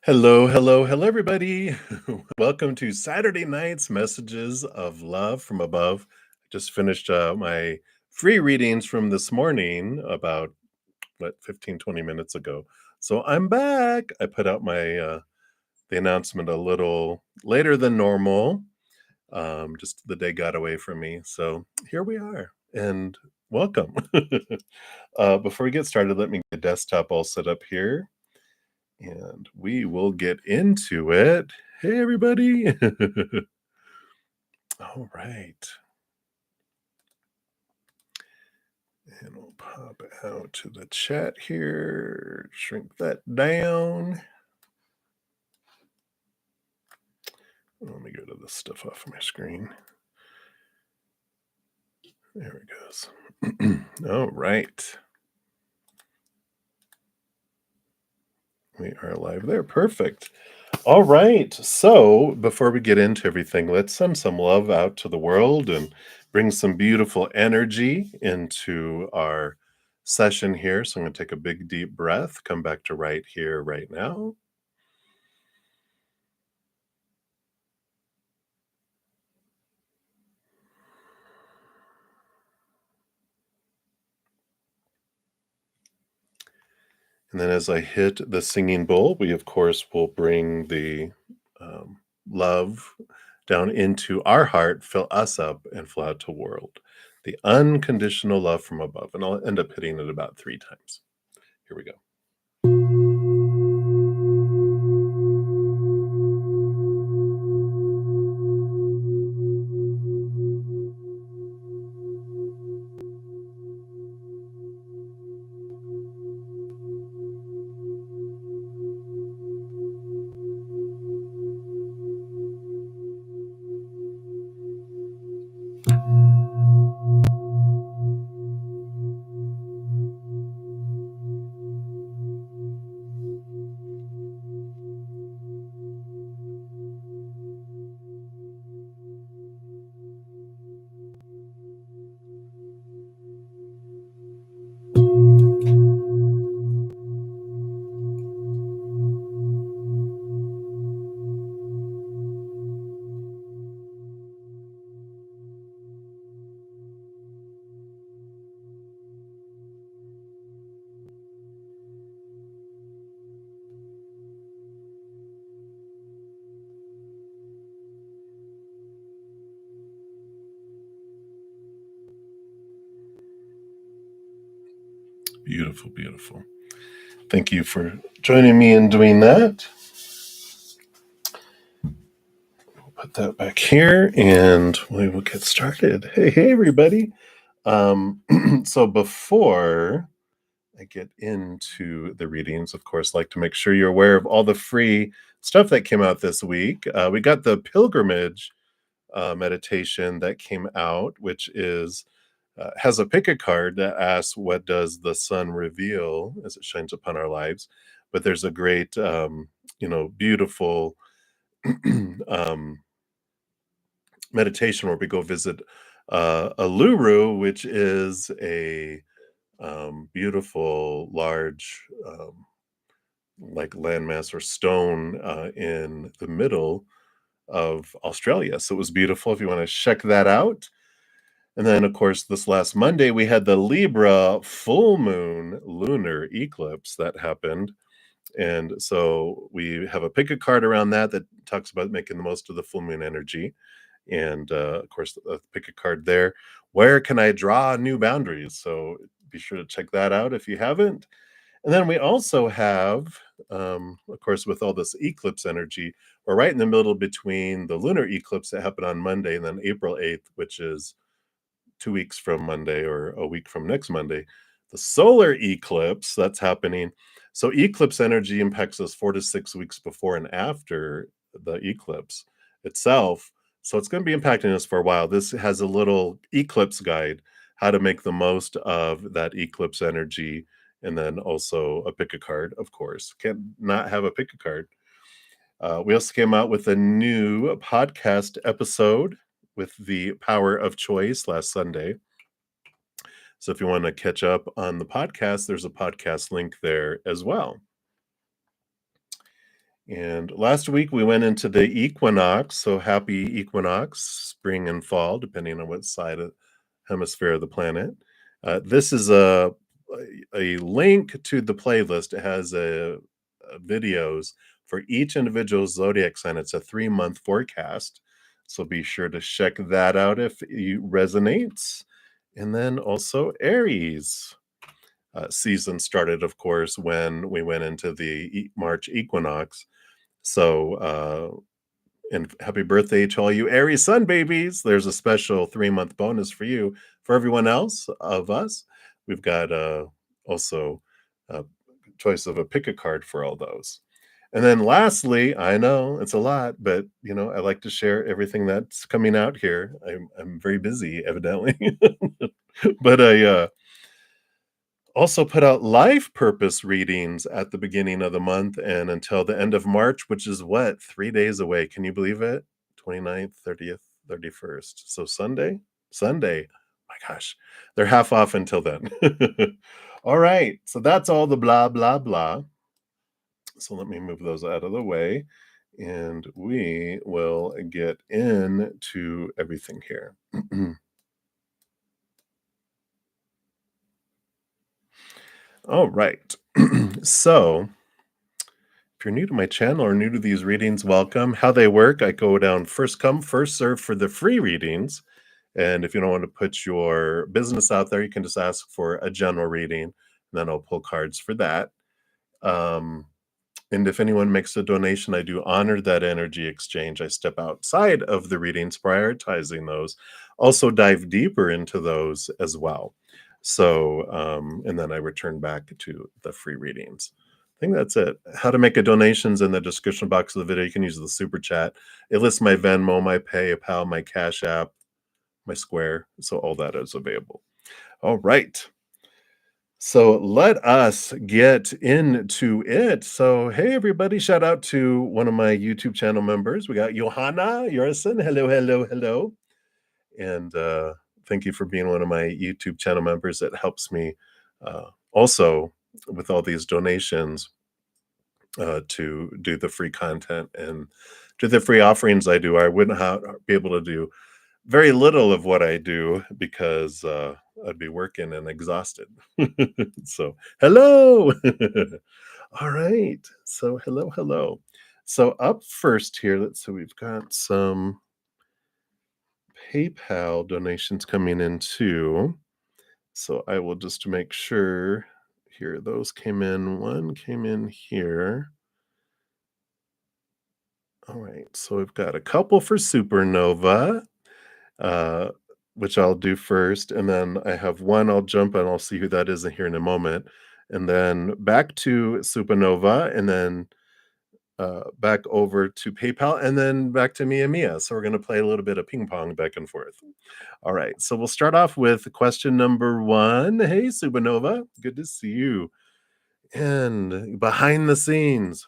Hello, hello, hello, everybody. Welcome to Saturday night's Messages of Love from Above. I just finished my free readings from this morning about, 15, 20 minutes ago. So I'm back. I put out my the announcement a little later than normal. Just the day got away from me. So here we are. And welcome. Before we get started, let me get the desktop all set up here and we will get into it. Hey, everybody. All right. And we'll pop out to the chat here, shrink that down. Let me go to this stuff off my screen. There it goes. All right. We are live there. Perfect. All right. So before we get into everything, let's send some love out to the world and bring some beautiful energy into our session here. So I'm going to take a big, deep breath, come back to right here, right now. And then as I hit the singing bowl, we, of course, will bring the love down into our heart, fill us up, and flow out to the world. The unconditional love from above. And I'll end up hitting it about 3 times. Here we go. Beautiful, beautiful. Thank you for joining me in doing that. We'll put that back here and we will get started. Hey, everybody. So before I get into the readings, of course, I'd like to make sure you're aware of all the free stuff that came out this week. We got the pilgrimage meditation that came out, which is has a pick a card that asks, "What does the sun reveal as it shines upon our lives?" But there's a great, beautiful um, meditation where we go visit Uluru, which is a beautiful, large, like landmass or stone in the middle of Australia. So it was beautiful. If you want to check that out. And then, of course, this last Monday, we had the Libra full moon lunar eclipse that happened. And so we have a pick a card around that talks about making the most of the full moon energy. And of course, pick a card there. Where can I draw new boundaries? So be sure to check that out if you haven't. And then we also have, of course, with all this eclipse energy, we're right in the middle between the lunar eclipse that happened on Monday and then April 8th, which is 2 weeks from Monday or a week from next Monday, the solar eclipse that's happening. So eclipse energy impacts us 4 to 6 weeks before and after the eclipse itself. So it's going to be impacting us for a while. This has a little eclipse guide, how to make the most of that eclipse energy, and then also a pick a card, of course. Can't not have a pick a card. We also came out with a new podcast episode with the power of choice last Sunday. So if you want to catch up on the podcast, there's a podcast link there as well. And last week we went into the equinox, so happy equinox, spring and fall, depending on what side of hemisphere of the planet. This is a link to the playlist. It has videos for each individual zodiac sign. It's a 3-month forecast, so be sure to check that out if you resonates. And then also Aries. Season started, of course, when we went into the March equinox. So, and happy birthday to all you Aries sun babies. There's a special 3-month bonus for you. For everyone else of us, we've got also a choice of a pick a card for all those. And then lastly, I know it's a lot, but I like to share everything that's coming out here. I'm very busy, evidently. But I also put out life purpose readings at the beginning of the month and until the end of March, which is what, 3 days away. Can you believe it? 29th, 30th, 31st. So Sunday? Sunday. My gosh, they're half off until then. All right, so that's all the blah, blah, blah. So let me move those out of the way, and we will get into everything here. All right. So if you're new to my channel or new to these readings, welcome. How they work, I go down first come, first serve for the free readings. And if you don't want to put your business out there, you can just ask for a general reading, and then I'll pull cards for that. Um, and if anyone makes a donation, I do honor that energy exchange. I step outside of the readings, prioritizing those, also dive deeper into those as well. So, and then I return back to the free readings. I think that's it. How to make a donations in the description box of the video. You can use the super chat. It lists my Venmo, my PayPal, my Cash App, my Square. So all that is available. All right. So let us get into it. So, hey, everybody, shout out to one of my YouTube channel members. We got Johanna Yorison. Hello, hello, hello. And thank you for being one of my YouTube channel members. It helps me also with all these donations to do the free content and do the free offerings I do. I wouldn't be able to do very little of what I do because I'd be working and exhausted. So, hello. All right. So, hello, hello. So, up first here, let's see, we've got some PayPal donations coming in too. So, I will just make sure here, those came in. One came in here. All right. So, we've got a couple for Supernova. uh, which I'll do first, and then I have one I'll jump and I'll see who that is in here in a moment, and then back to Supernova, and then back over to PayPal, and then back to Mia Mia. So we're going to play a little bit of ping pong back and forth. All right, so we'll start off with question number one. Hey, Supernova, good to see you. And behind the scenes,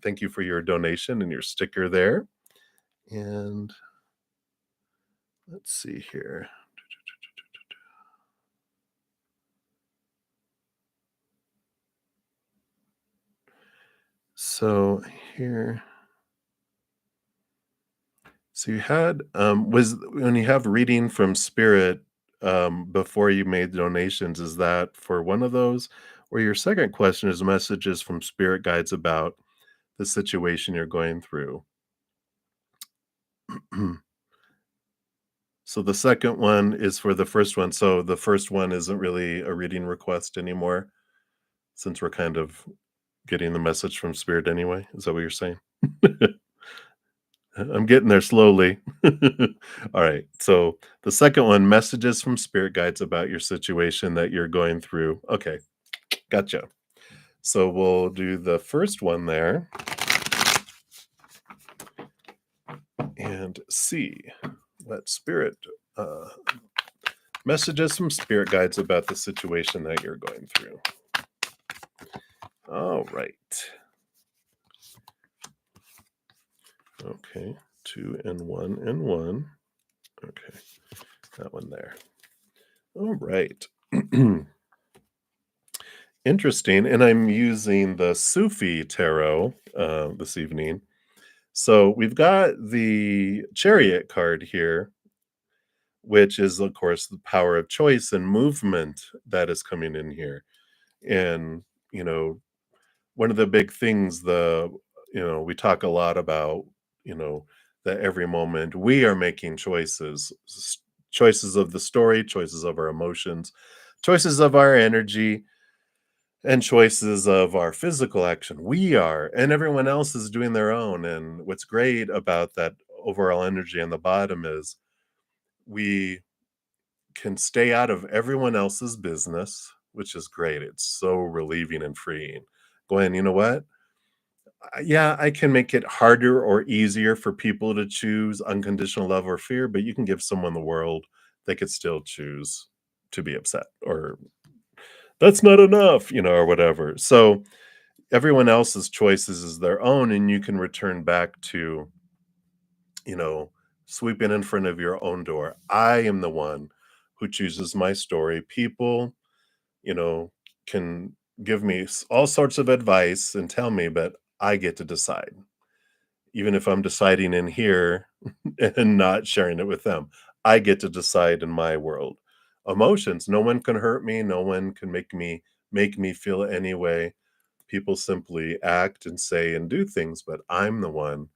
thank you for your donation and your sticker there. And let's see here. So here, so you had was when you have reading from spirit before you made donations, is that for one of those? Or your second question is messages from spirit guides about the situation you're going through. So the second one is for the first one. So the first one isn't really a reading request anymore, since we're kind of getting the message from spirit anyway. Is that what you're saying? I'm getting there slowly. All right. So the second one, messages from spirit guides about your situation that you're going through. Okay. Gotcha. So we'll do the first one there and see what spirit messages from spirit guides about the situation that you're going through. All right. Okay. 2 and 1 and 1. Okay. That one there. All right. Interesting. And I'm using the Sufi tarot this evening. So we've got the Chariot card here, which is, of course, the power of choice and movement that is coming in here. And, you know, one of the big things, we talk a lot about, you know, that every moment we are making choices, choices of the story, choices of our emotions, choices of our energy, and choices of our physical action. We are, and everyone else is doing their own. And what's great about that overall energy on the bottom is we can stay out of everyone else's business, which is great. It's so relieving and freeing. Going, you know what? Yeah, I can make it harder or easier for people to choose unconditional love or fear, but you can give someone the world, they could still choose to be upset or that's not enough, or whatever. So everyone else's choices is their own, and you can return back to, you know, sweeping in front of your own door. I am the one who chooses my story. People, you know, can give me all sorts of advice and tell me, but I get to decide. Even if I'm deciding in here and not sharing it with them, I get to decide in my world. Emotions, no one can hurt me, no one can make me feel any way. People simply act and say and do things, but I'm the one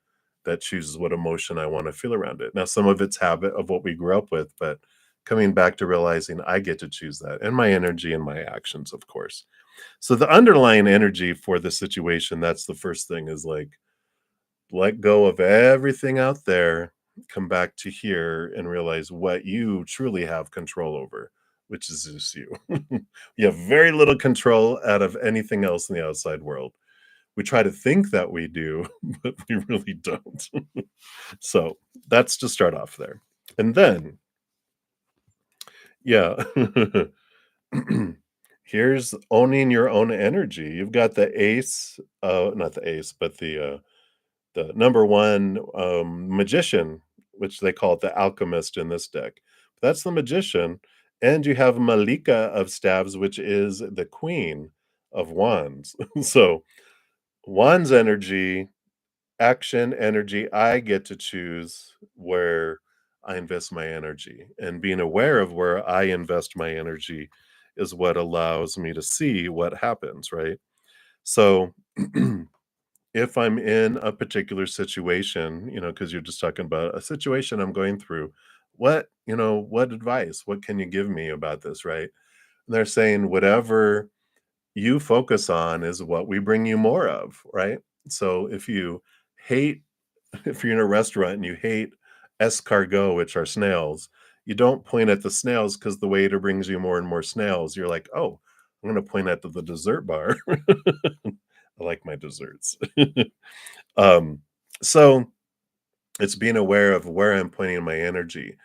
that chooses what emotion I want to feel around it. Now, some of it's habit of what we grew up with, but coming back to realizing I get to choose that and my energy and my actions, of course. So the underlying energy for the situation, that's the first thing is like, let go of everything out there, come back to here and realize what you truly have control over, which is just you. You have very little control out of anything else in the outside world. We try to think that we do, but we really don't. So that's to start off there. And then, yeah, here's owning your own energy. You've got the ace, not the ace, but the number one magician, which they call it the alchemist in this deck. That's the magician. And you have Malika of staves, which is the queen of wands. So wands energy, action energy, I get to choose where I invest my energy. And being aware of where I invest my energy is what allows me to see what happens, right? So if I'm in a particular situation, because you're just talking about a situation I'm going through, what advice, what can you give me about this, right? And they're saying whatever you focus on is what we bring you more of, right? So if you hate, if you're in a restaurant and you hate escargot, which are snails, you don't point at the snails because the waiter brings you more and more snails. You're like, oh, I'm going to point at the dessert bar. I like my desserts. Um, so it's being aware of where I'm pointing my energy.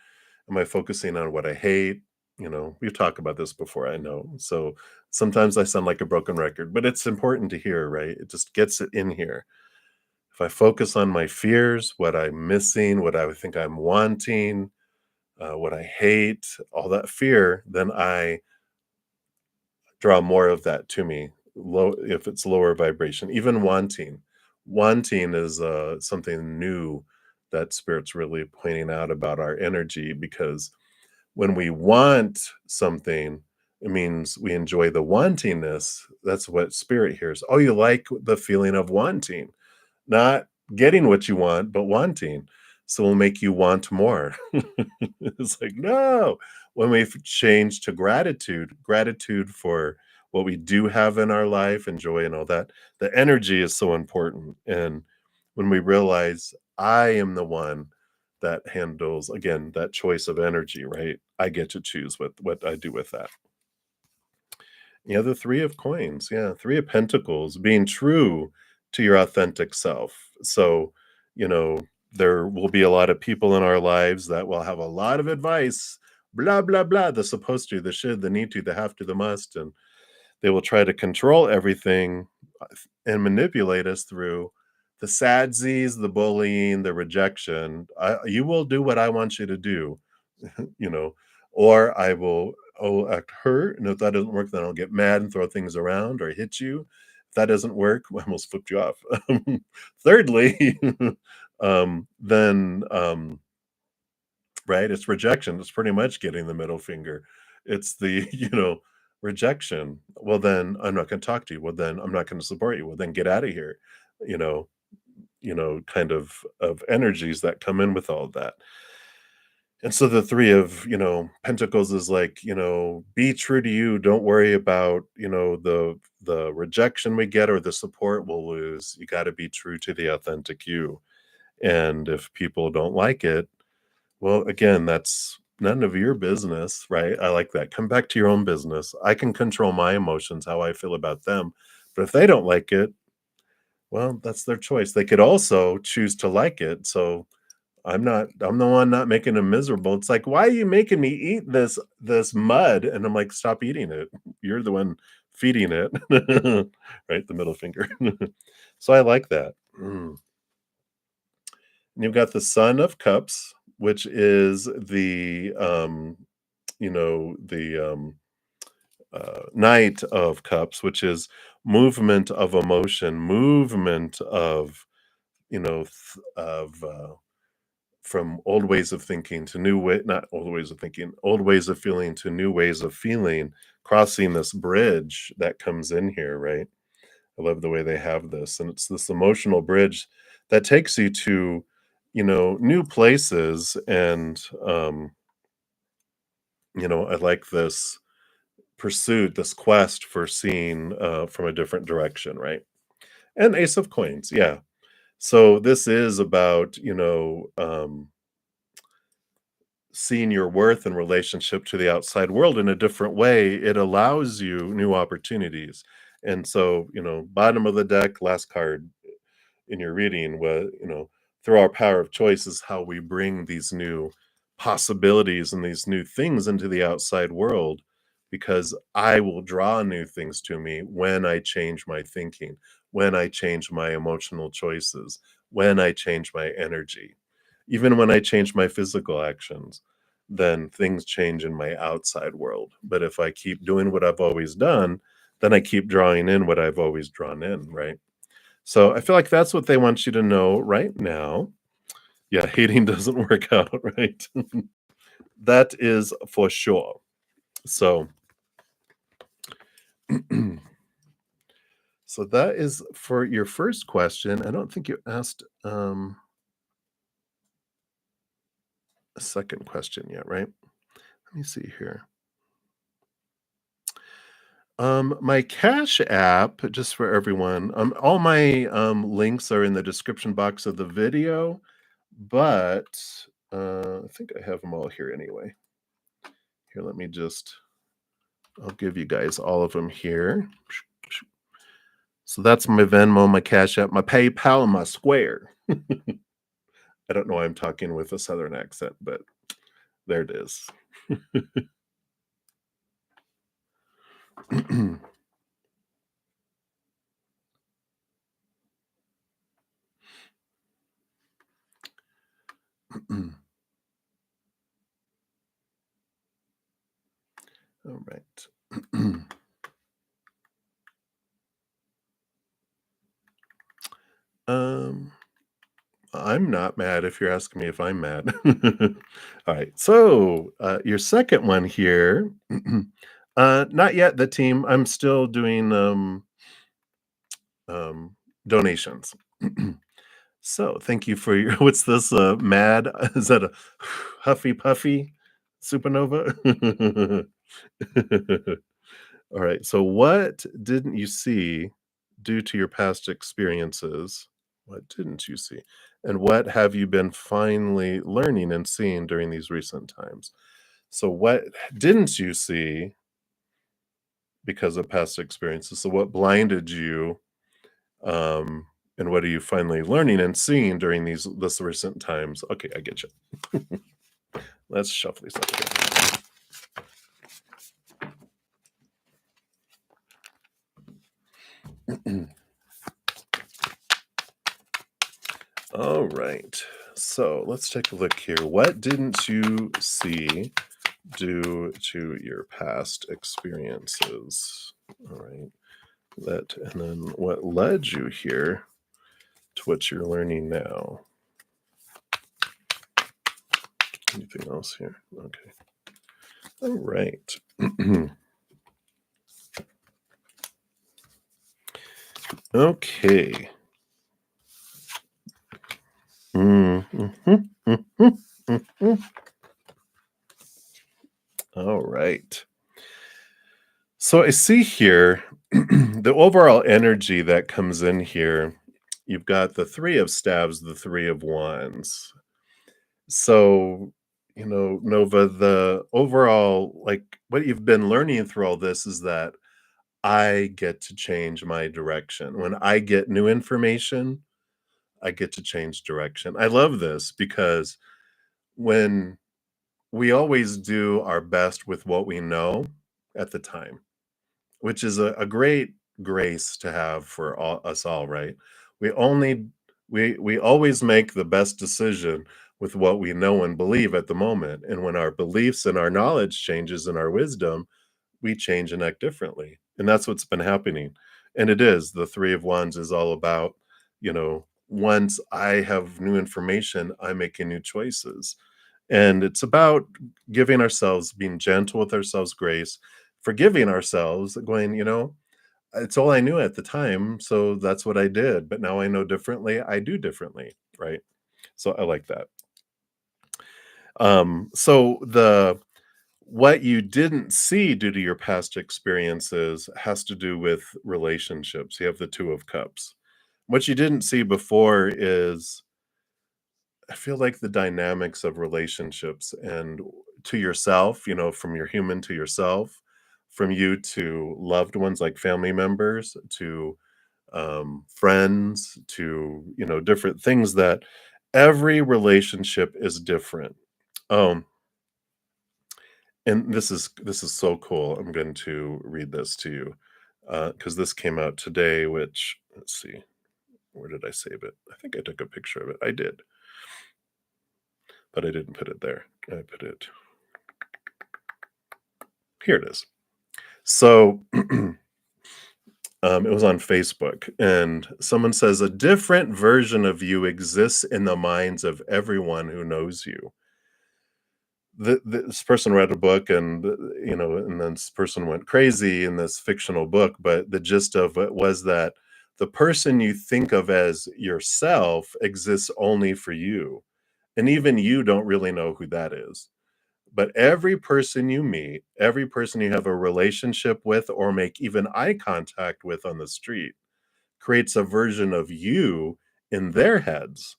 Am I focusing on what I hate? We've talked about this before, I know. So sometimes I sound like a broken record, but it's important to hear, right? It just gets it in here. If I focus on my fears, what I'm missing, what I think I'm wanting, what I hate, all that fear, then I draw more of that to me. Low if it's lower vibration, even wanting. Wanting is something new that spirit's really pointing out about our energy because when we want something, it means we enjoy the wantingness. That's what spirit hears. Oh, you like the feeling of wanting, not getting what you want, but wanting. So it'll make you want more. It's like, no. When we've changed to gratitude for what we do have in our life and joy and all that, the energy is so important. And when we realize I am the one that handles, again, that choice of energy, right? I get to choose what I do with that. Yeah, the 3 of coins, yeah, 3 of pentacles, being true to your authentic self. So, you know, there will be a lot of people in our lives that will have a lot of advice, blah, blah, blah, the supposed to, the should, the need to, the have to, the must, and they will try to control everything and manipulate us through the sadsies, the bullying, the rejection. You will do what I want you to do, you know, or I will act hurt. And if that doesn't work, then I'll get mad and throw things around or hit you. If that doesn't work, I almost flipped you off. Thirdly, then right, it's rejection. It's pretty much getting the middle finger. It's the, rejection. Well, then I'm not going to talk to you. Well, then I'm not going to support you. Well, then get out of here. You know, kind of energies that come in with all of that. And so the three of, pentacles is like, be true to you. Don't worry about, the rejection we get or the support we'll lose. You got to be true to the authentic you. And if people don't like it, well, again, that's none of your business, right? I like that. Come back to your own business. I can control my emotions, how I feel about them. But if they don't like it, well, that's their choice. They could also choose to like it. So I'm the one not making them miserable. It's like, why are you making me eat this mud? And I'm like, stop eating it. You're the one feeding it. Right? The middle finger. So I like that. And you've got the Son of Cups, which is the Knight of Cups, which is movement of emotion, movement of from old ways of thinking to new way, not old ways of thinking, old ways of feeling to new ways of feeling, crossing this bridge that comes in here, right? I love the way they have this. And it's this emotional bridge that takes you to, new places. And, I like this pursuit, this quest for seeing from a different direction, right? And Ace of Coins, yeah. So this is about, seeing your worth in relationship to the outside world in a different way. It allows you new opportunities. And so, bottom of the deck, last card in your reading was, through our power of choice is how we bring these new possibilities and these new things into the outside world, because I will draw new things to me when I change my thinking, when I change my emotional choices, when I change my energy. Even when I change my physical actions, then things change in my outside world. But if I keep doing what I've always done, then I keep drawing in what I've always drawn in, right? So I feel like that's what they want you to know right now. Yeah, hating doesn't work out, right? That is for sure. So so that is for your first question. I don't think you asked a second question yet, right? Let me see here. My Cash App, just for everyone, all my links are in the description box of the video, but I think I have them all here anyway. Here, let me I'll give you guys all of them here. So that's my Venmo, my Cash App, my PayPal, and my Square. I don't know why I'm talking with a Southern accent, but there it is. All right. I'm not mad if you're asking me if I'm mad. All right. So, your second one here, not yet the team. I'm still doing donations. So, thank you for your what's this mad? Is that a huffy puffy supernova? All right. So, what didn't you see due to your past experiences? What didn't you see? And what have you been finally learning and seeing during these recent times? So, what didn't you see because of past experiences? So, what blinded you? Um, and what are you finally learning and seeing during this recent times? Okay, I get you. Let's shuffle these up again. All right. So let's take a look here. What didn't you see due to your past experiences? All right. that, and then what led you here to what you're learning now. Anything else here? Okay. All right. Okay. All right. So I see here the overall energy that comes in here. You've got the Three of Staves, the Three of Wands. So, Nova, the overall, like what you've been learning through all this is that I get to change my direction. When I get new information, I get to change direction. I love this because when we always do our best with what we know at the time, which is a great grace to have for us all, right? We only we always make the best decision with what we know and believe at the moment. And when our beliefs and our knowledge changes and our wisdom, we change and act differently. And that's what's been happening. And it is the Three of Wands is all about, once I have new information, I'm making new choices. And it's about giving ourselves, being gentle with ourselves, grace, forgiving ourselves, going, it's all I knew at the time. So that's what I did. But now I know differently. I do differently. Right. So I like that. So the what you didn't see due to your past experiences has to do with relationships. You have the Two of Cups. What you didn't see before is, I feel like, the dynamics of relationships and to yourself, from your human to yourself, from you to loved ones like family members, to friends, to, different things, that every relationship is different. Um, And this is so cool. I'm going to read this to you, because this came out today, which, let's see, where did I save it? I think I took a picture of it. I did, but I didn't put it there. I put it here. It is. So it was on Facebook, and someone says a different version of you exists in the minds of everyone who knows you. This person read a book, and and then this person went crazy in this fictional book, but the gist of it was that the person you think of as yourself exists only for you, and even you don't really know who that is. But every person you meet, every person you have a relationship with or make even eye contact with on the street, creates a version of you in their heads.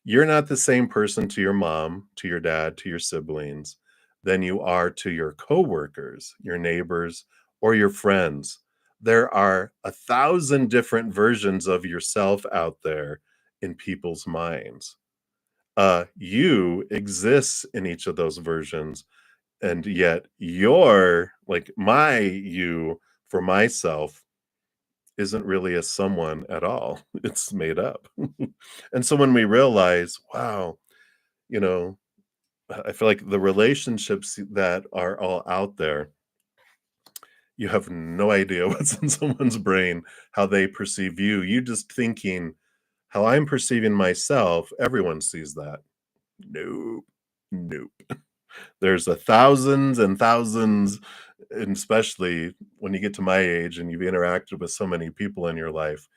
You're not the same person to your mom, to your dad, to your siblings than you are to your coworkers, your neighbors, or your friends. There are 1,000 different versions of yourself out there in people's minds. You exists in each of those versions, and yet your, like, my you for myself isn't really a someone at all. It's made up. And so when we realize, wow, you know, I feel like the relationships that are all out there, you have no idea what's in someone's brain, how they perceive you. You just thinking how I'm perceiving myself, everyone sees that. Nope. Nope. There's a thousands and thousands, and especially when you get to my age and you've interacted with so many people in your life,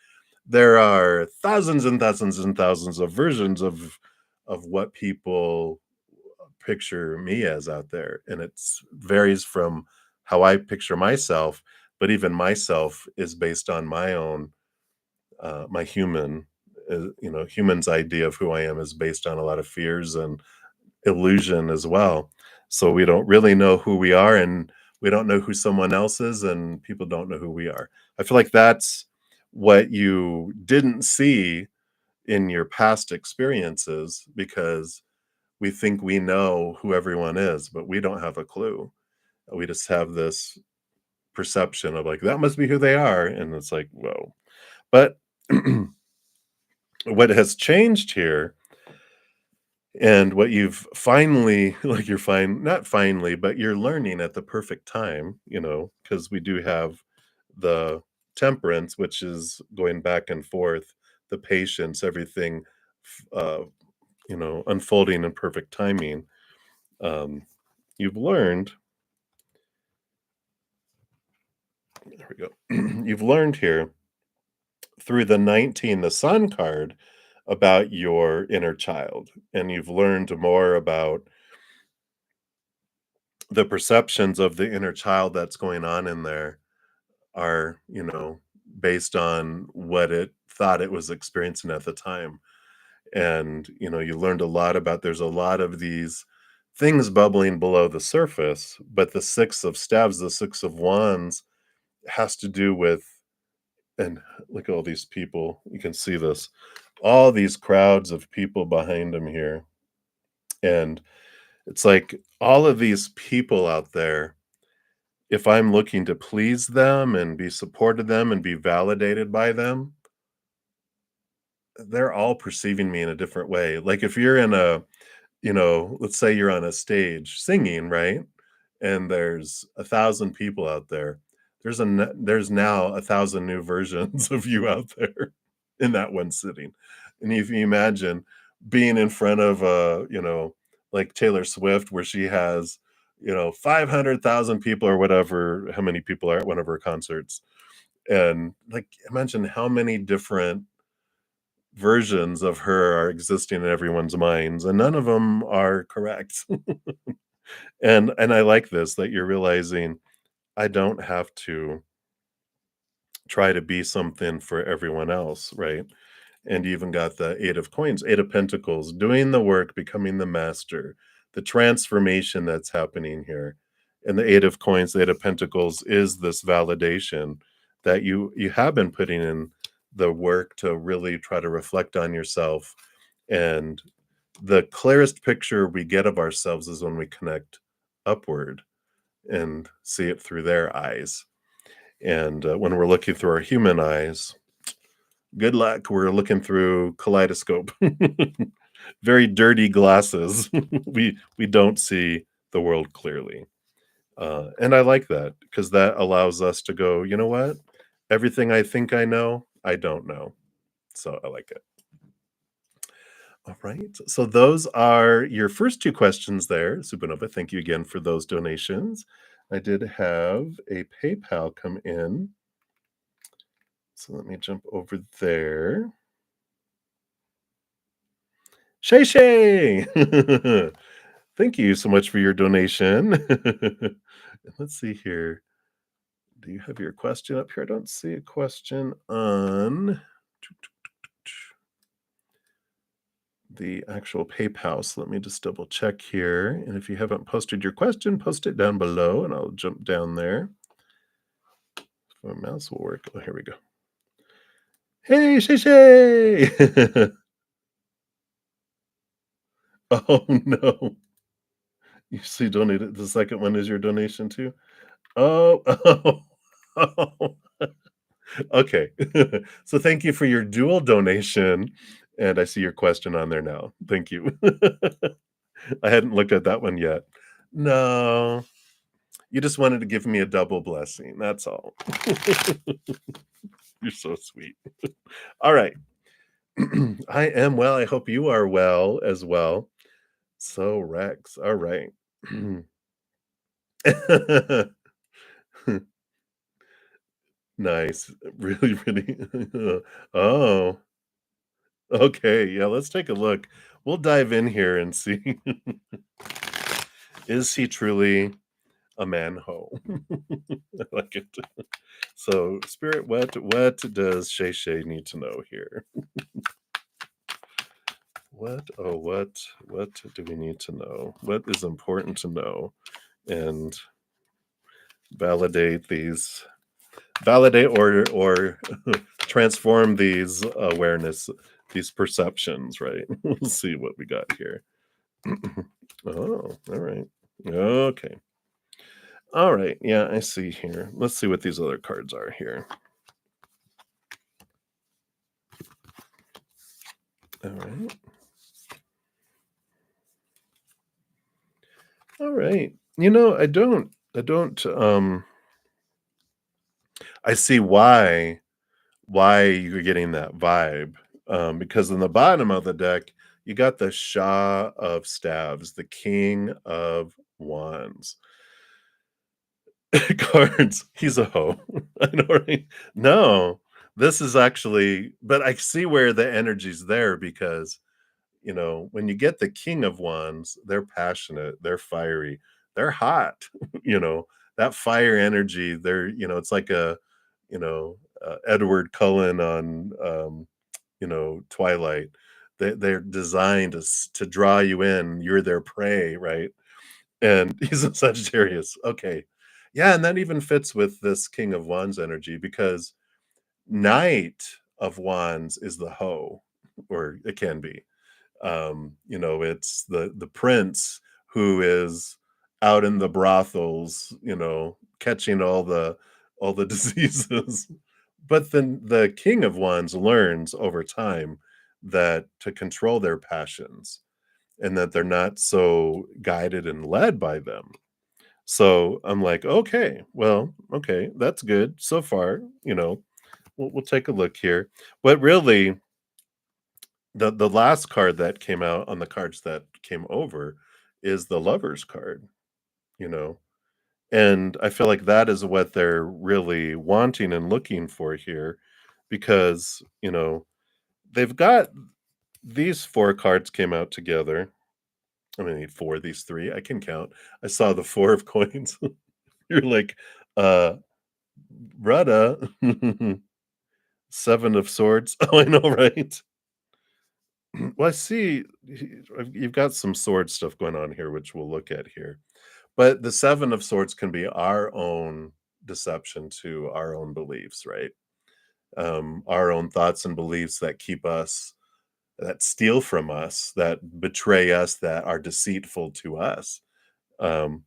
there are thousands and thousands and thousands of versions of what people picture me as out there, and it's varies from how I picture myself, but even myself is based on my own, my human, human's idea of who I am is based on a lot of fears and illusion as well. So we don't really know who we are, and we don't know who someone else is, and people don't know who we are. I feel like that's what you didn't see in your past experiences, because we think we know who everyone is, but we don't have a clue. We just have this perception of, like, that must be who they are, and it's like, whoa. But what has changed here, and what you've finally like, you're fine, not finally, but you're learning at the perfect time, because we do have the temperance, which is going back and forth, the patience, everything, unfolding in perfect timing. Um, you've learned, there we go. You've learned here through the 19, the Sun card, about your inner child, and you've learned more about the perceptions of the inner child that's going on in there are, based on what it thought it was experiencing at the time. And, you learned a lot about there's a lot of these things bubbling below the surface, but the 6 of staves, the 6 of wands has to do with, and look at all these people. You can see this, all these crowds of people behind him here. And it's like all of these people out there, if I'm looking to please them and be supported them and be validated by them, they're all perceiving me in a different way. Like if you're in a, let's say you're on a stage singing, right? And there's 1,000 people out there. There's now 1,000 new versions of you out there in that one sitting. And if you imagine being in front of like Taylor Swift, where she has, 500,000 people or whatever, how many people are at one of her concerts. And like imagine how many different versions of her are existing in everyone's minds, and none of them are correct. And I like this, that you're realizing I don't have to try to be something for everyone else, right? And you even got the 8 of coins, 8 of pentacles, doing the work, becoming the master, the transformation that's happening here. And the 8 of coins, the 8 of pentacles is this validation that you have been putting in the work to really try to reflect on yourself. And the clearest picture we get of ourselves is when we connect upward and see it through their eyes. And when we're looking through our human eyes, good luck. We're looking through kaleidoscope, very dirty glasses. We don't see the world clearly, and I like that because that allows us to go. You know what? Everything I think I know, I don't know. So I like it. All right. So those are your first 2 questions there, Supernova. Thank you again for those donations. I did have a PayPal come in. So let me jump over there. Shay Shay! Thank you so much for your donation. Let's see here. Do you have your question up here? I don't see a question on the actual PayPal. So let me just double check here. And if you haven't posted your question, post it down below and I'll jump down there. If my mouse will work. Oh, here we go. Hey, Shay Shay! Oh, no. You see donated. The second one is your donation too? Oh, oh. Okay. So thank you for your dual donation, and I see your question on there now. Thank you. I hadn't looked at that one yet. No, you just wanted to give me a double blessing, that's all. You're so sweet. All right. I am well, I hope you are well as well. So, Rex, all right. Nice. Really, really Oh. Okay, yeah, let's take a look. We'll dive in here and see. Is he truly a man-ho? I like it. So, Spirit, what does Shay Shay need to know here? What do we need to know? What is important to know? And validate or transform these awareness, these perceptions, right? We'll see what we got here. Oh, all right. Okay. All right. Yeah, I see here. Let's see what these other cards are here. All right. All right. I don't I see why you're getting that vibe, because in the bottom of the deck, you got the Shah of Staves, the King of Wands. Cards, he's a hoe. I know, right? No, this is actually but I see where the energy's there because, when you get the King of Wands, they're passionate, they're fiery, they're hot, you know, that fire energy, it's like Edward Cullen on, Twilight. They're designed to draw you in, you're their prey, right? And he's a Sagittarius, okay. Yeah, and that even fits with this King of Wands energy because Knight of Wands is the hoe, or it can be. It's the prince who is out in the brothels, catching all the diseases. But then the King of Wands learns over time that to control their passions and that they're not so guided and led by them. So I'm like, okay, well, okay, that's good so far. We'll take a look here. But really, the last card that came out on the cards that came over is the Lovers card, you know? And I feel like that is what they're really wanting and looking for here because, they've got these 4 cards came out together. I mean, 4, these 3, I can count. I saw the 4 of coins. You're like, uh, "Brudda." 7 of swords. Oh, I know, right? Well, I see you've got some sword stuff going on here, which we'll look at here. But the 7 of swords can be our own deception to our own beliefs, right? Our own thoughts and beliefs that keep us, that steal from us, that betray us, that are deceitful to us. Um,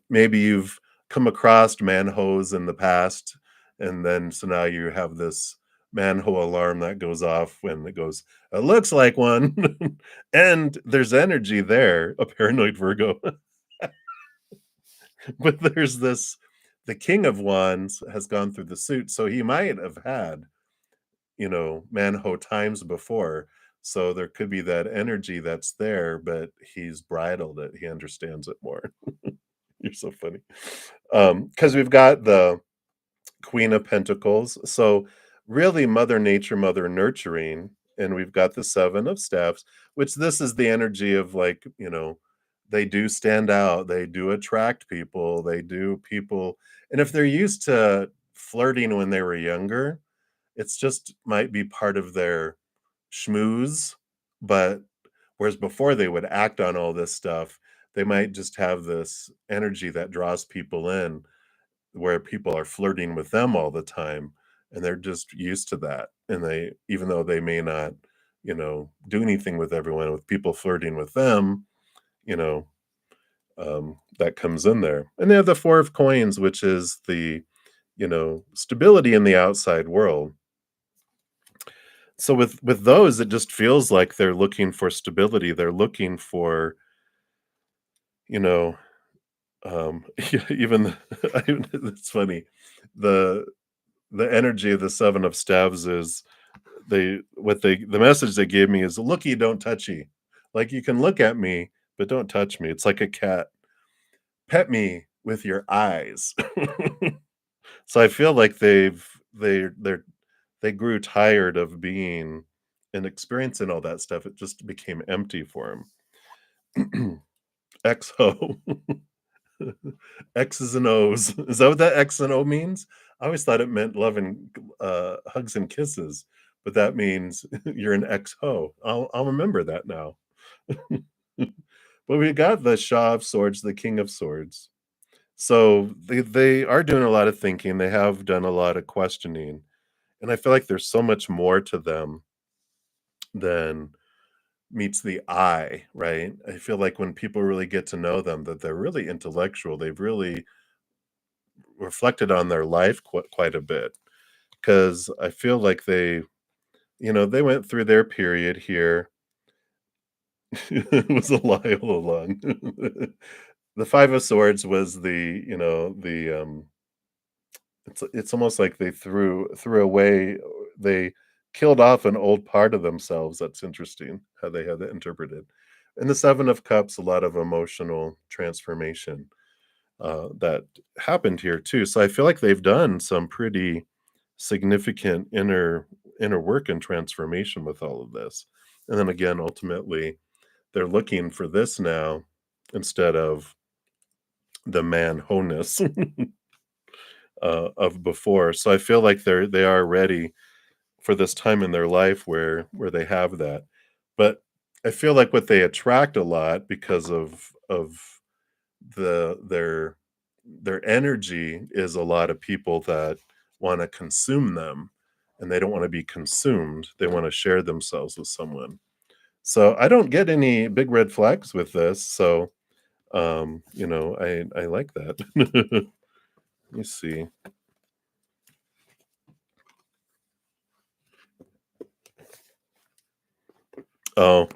maybe you've come across manhos in the past, and then so now you have this manhole alarm that goes off when it goes, "It looks like one," and there's energy there, a paranoid Virgo. But there's this the King of Wands has gone through the suit, so he might have had, manho times before. So there could be that energy that's there, but he's bridled it. He understands it more. You're so funny. Because we've got the Queen of Pentacles, so really Mother Nature, Mother Nurturing, and we've got the Seven of Staffs, which this is the energy of like, they do stand out, they do attract people, they do people and if they're used to flirting when they were younger, it's just might be part of their schmooze, but whereas before they would act on all this stuff, they might just have this energy that draws people in, where people are flirting with them all the time, and they're just used to that, and they even though they may not, do anything with everyone, with people flirting with them, you know, that comes in there. And they have the 4 of coins, which is the, stability in the outside world. So with those, it just feels like they're looking for stability. They're looking for, you know, even it's funny. The the energy of the 7 of staves is the message they gave me is looky, don't touchy. Like you can look at me, but don't touch me. It's like a cat. Pet me with your eyes. So I feel like they grew tired of being and experiencing all that stuff. It just became empty for them. XO. X's and O's. Is that what that X and O means? I always thought it meant love and hugs and kisses, but that means you're an ex-ho. I'll remember that now. But we got the Shah of Swords, the King of Swords. So they are doing a lot of thinking. They have done a lot of questioning, and I feel like there's so much more to them than meets the eye, right? I feel like when people really get to know them, that they're really intellectual. They've really reflected on their life quite a bit because I feel like they went through their period here. It was a lie all along. The 5 of Swords was the It's almost like they threw away they killed off an old part of themselves. That's interesting how they had that interpreted. In the 7 of Cups, a lot of emotional transformation, that happened here too. So I feel like they've done some pretty significant inner work and transformation with all of this. And then again, ultimately, they're looking for this now instead of the man wholeness of before. So I feel like they are ready for this time in their life where they have that. But I feel like what they attract a lot because of their energy is a lot of people that want to consume them, and they don't want to be consumed. They want to share themselves with someone. So I don't get any big red flags with this. So I like that. Let me see. Oh,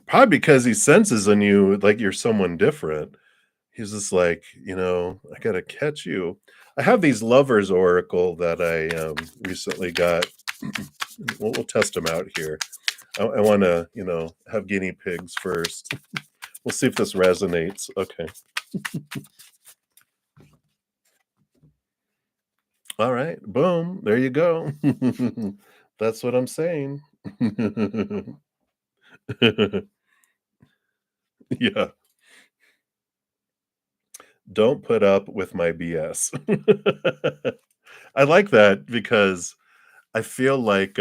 probably because he senses in you like you're someone different. He's just like, I gotta catch you. I have these lovers oracle that I recently got. We'll test them out here. I want to, have guinea pigs first. We'll see if this resonates. Okay. All right. Boom. There you go. That's what I'm saying. Yeah. Don't put up with my BS. I like that because I feel like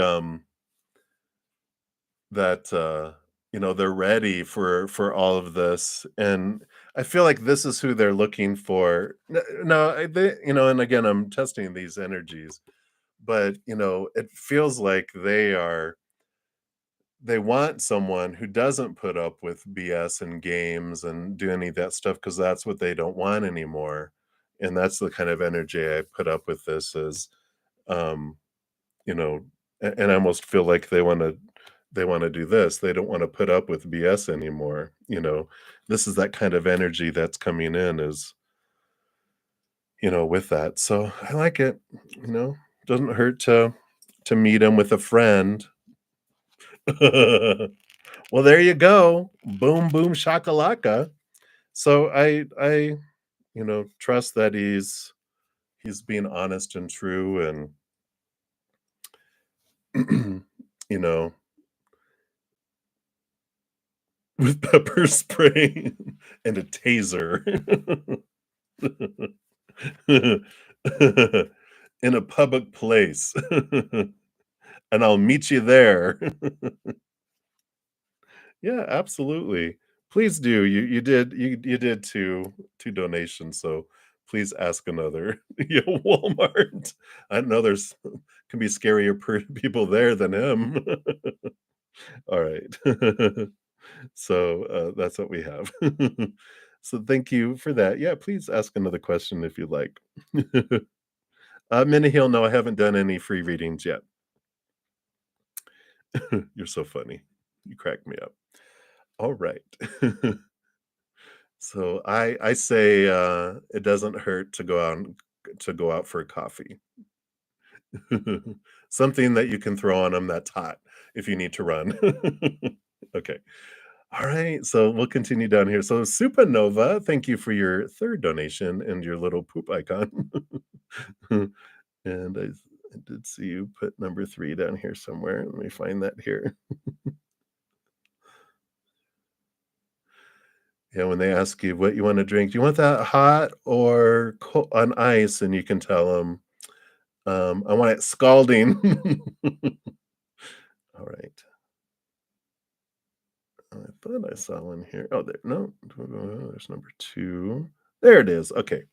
that they're ready for all of this, and I feel like this is who they're looking for. No, and again, I'm testing these energies, but it feels like they want someone who doesn't put up with BS and games and do any of that stuff because that's what they don't want anymore. And that's the kind of energy I put up with this is, um, you know, and I almost feel like they want to do this. They don't want to put up with BS anymore. This is that kind of energy that's coming in is, with that. So I like it, you know, doesn't hurt to meet him with a friend. Well, there you go. Boom, boom, shakalaka. So I trust that he's being honest and true and you know, with pepper spray and a taser in a public place. And I'll meet you there. Yeah, absolutely. Please do. You did two donations, so please ask another. Yeah, Walmart. I know there's can be scarier people there than him. All right. So that's what we have. So thank you for that. Yeah, please ask another question if you'd like. Minnie Hill, no, I haven't done any free readings yet. You're so funny. You crack me up. All right. So I say it doesn't hurt to go out for a coffee. Something that you can throw on them that's hot if you need to run. Okay. All right. So we'll continue down here. So Supernova, thank you for your third donation and your little poop icon. And I did see you put number 3 down here somewhere. Let me find that here. Yeah, when they ask you what you want to drink, do you want that hot or on ice? And you can tell them, I want it scalding. All right. I thought I saw one here. Oh, there. No, there's number 2. There it is. Okay.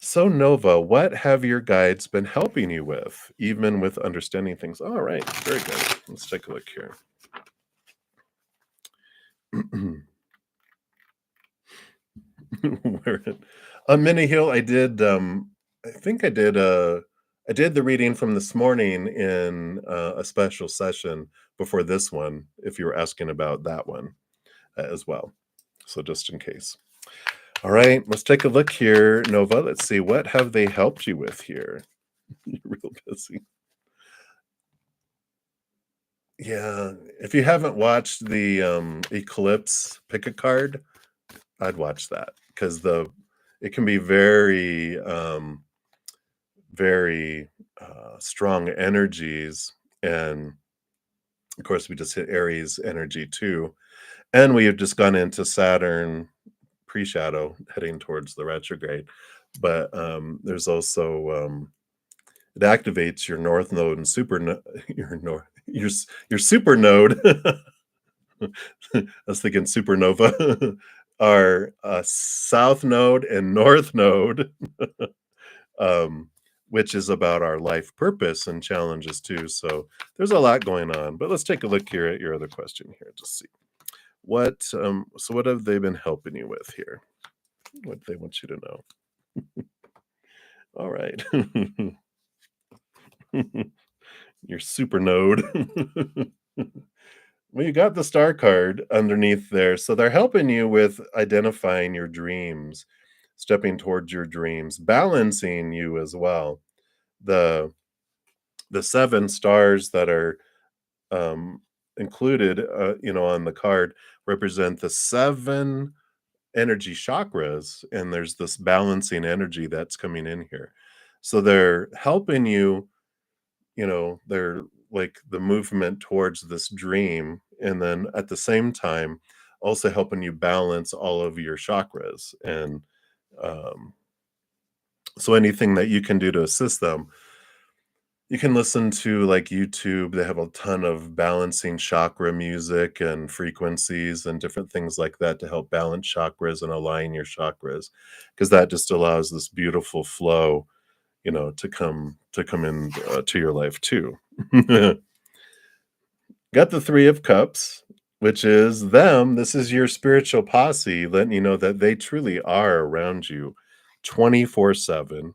So, Nova, what have your guides been helping you with, even with understanding things? All right. Very good. Let's take a look here. Where Minnie Hill, I think I did the reading from this morning in a special session before this one, if you were asking about that one as well. So just in case. All right, let's take a look here, Nova. Let's see, what have they helped you with here? You're real busy. Yeah, if you haven't watched the eclipse pick a card, I'd watch that because the it can be very very strong energies, and of course we just hit Aries energy too, and we have just gone into Saturn pre-shadow heading towards the retrograde. But there's also it activates your north node and your north your super node. I was thinking supernova. Our south node and north node, um, which is about our life purpose and challenges too. So there's a lot going on. But let's take a look here at your other question here to see what. So what have they been helping you with here? What they want you to know. All right. Your super node. Well, you got the star card underneath there. So they're helping you with identifying your dreams, stepping towards your dreams, balancing you as well. The the seven stars that are um, included, on the card represent the seven energy chakras, and there's this balancing energy that's coming in here. So they're helping you, they're like the movement towards this dream, and then at the same time, also helping you balance all of your chakras. And um, so anything that you can do to assist them, you can listen to like YouTube. They have a ton of balancing chakra music and frequencies and different things like that to help balance chakras and align your chakras, because that just allows this beautiful flow, to come in to your life too. Got the 3 of Cups, which is them. This is your spiritual posse letting you know that they truly are around you 24/7.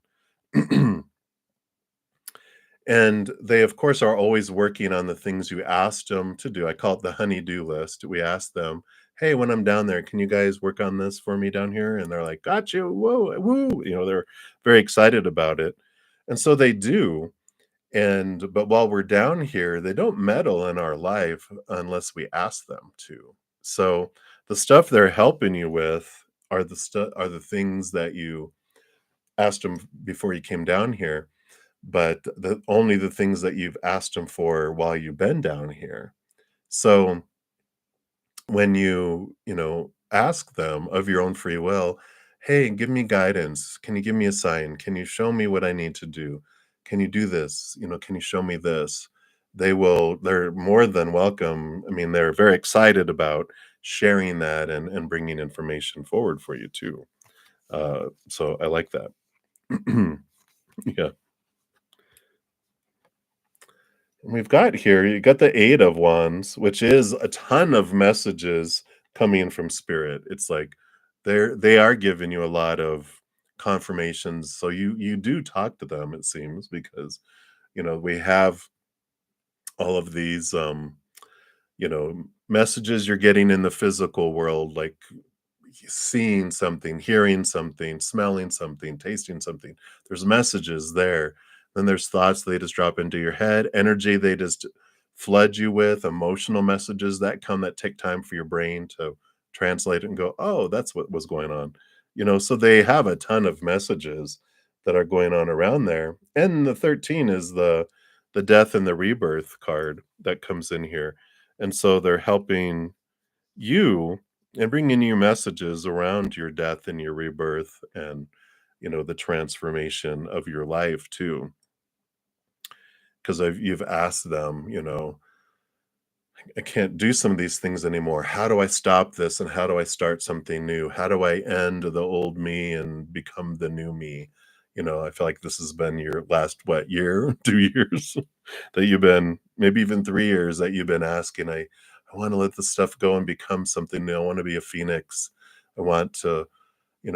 And they, of course, are always working on the things you asked them to do. I call it the honey-do list. We ask them, "Hey, when I'm down there, can you guys work on this for me down here?" And they're like, "Got you. Whoa, woo." They're very excited about it. And so they do. But while we're down here, they don't meddle in our life unless we ask them to. So the stuff they're helping you with are the things that you asked them before you came down here, but only the things that you've asked them for while you've been down here. So when you ask them of your own free will, "Hey, give me guidance. Can you give me a sign? Can you show me what I need to do? Can you do this? Can you show me this?" They're more than welcome. I mean, they're very excited about sharing that and bringing information forward for you too. So I like that. Yeah. We've got here, you got the 8 of Wands, which is a ton of messages coming from spirit. It's like they are giving you a lot of confirmations. So you do talk to them, it seems, because we have all of these messages you're getting in the physical world, like seeing something, hearing something, smelling something, tasting something. There's messages there. Then there's thoughts they just drop into your head, energy they just flood you with, emotional messages that come that take time for your brain to translate and go, "Oh, that's what was going on." So they have a ton of messages that are going on around there. And the 13 is the death and the rebirth card that comes in here. And so they're helping you and bringing you messages around your death and your rebirth, and the transformation of your life too, because you've asked them, "I can't do some of these things anymore. How do I stop this, and how do I start something new? How do I end the old me and become the new me?" I feel like this has been your last, what, year, 2 years, that you've been, maybe even 3 years, that you've been asking, I want to let this stuff go and become something new. I want to be a phoenix. I want to,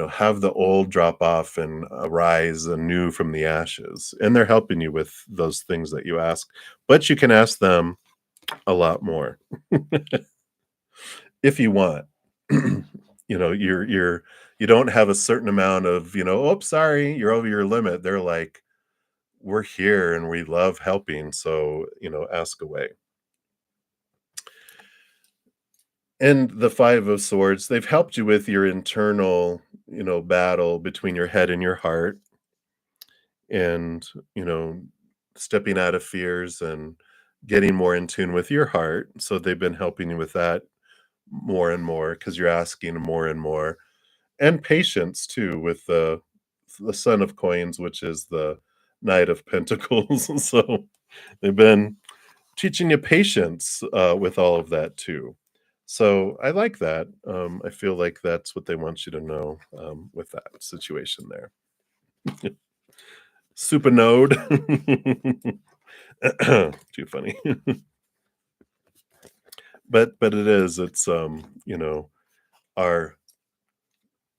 have the old drop off and arise anew from the ashes. And they're helping you with those things that you ask, but you can ask them a lot more if you want. You're You don't have a certain amount of, "Oops, sorry, you're over your limit." They're like, "We're here and we love helping, so, ask away." And the 5 of swords, they've helped you with your internal, battle between your head and your heart and, you know, stepping out of fears and getting more in tune with your heart. So they've been helping you with that more and more because you're asking more and more. And patience too with the Son of Coins, which is the Knight of Pentacles. So they've been teaching you patience with all of that too. So I like that. I feel like that's what they want you to know with that situation there. Supernode. Too funny. But it is. Our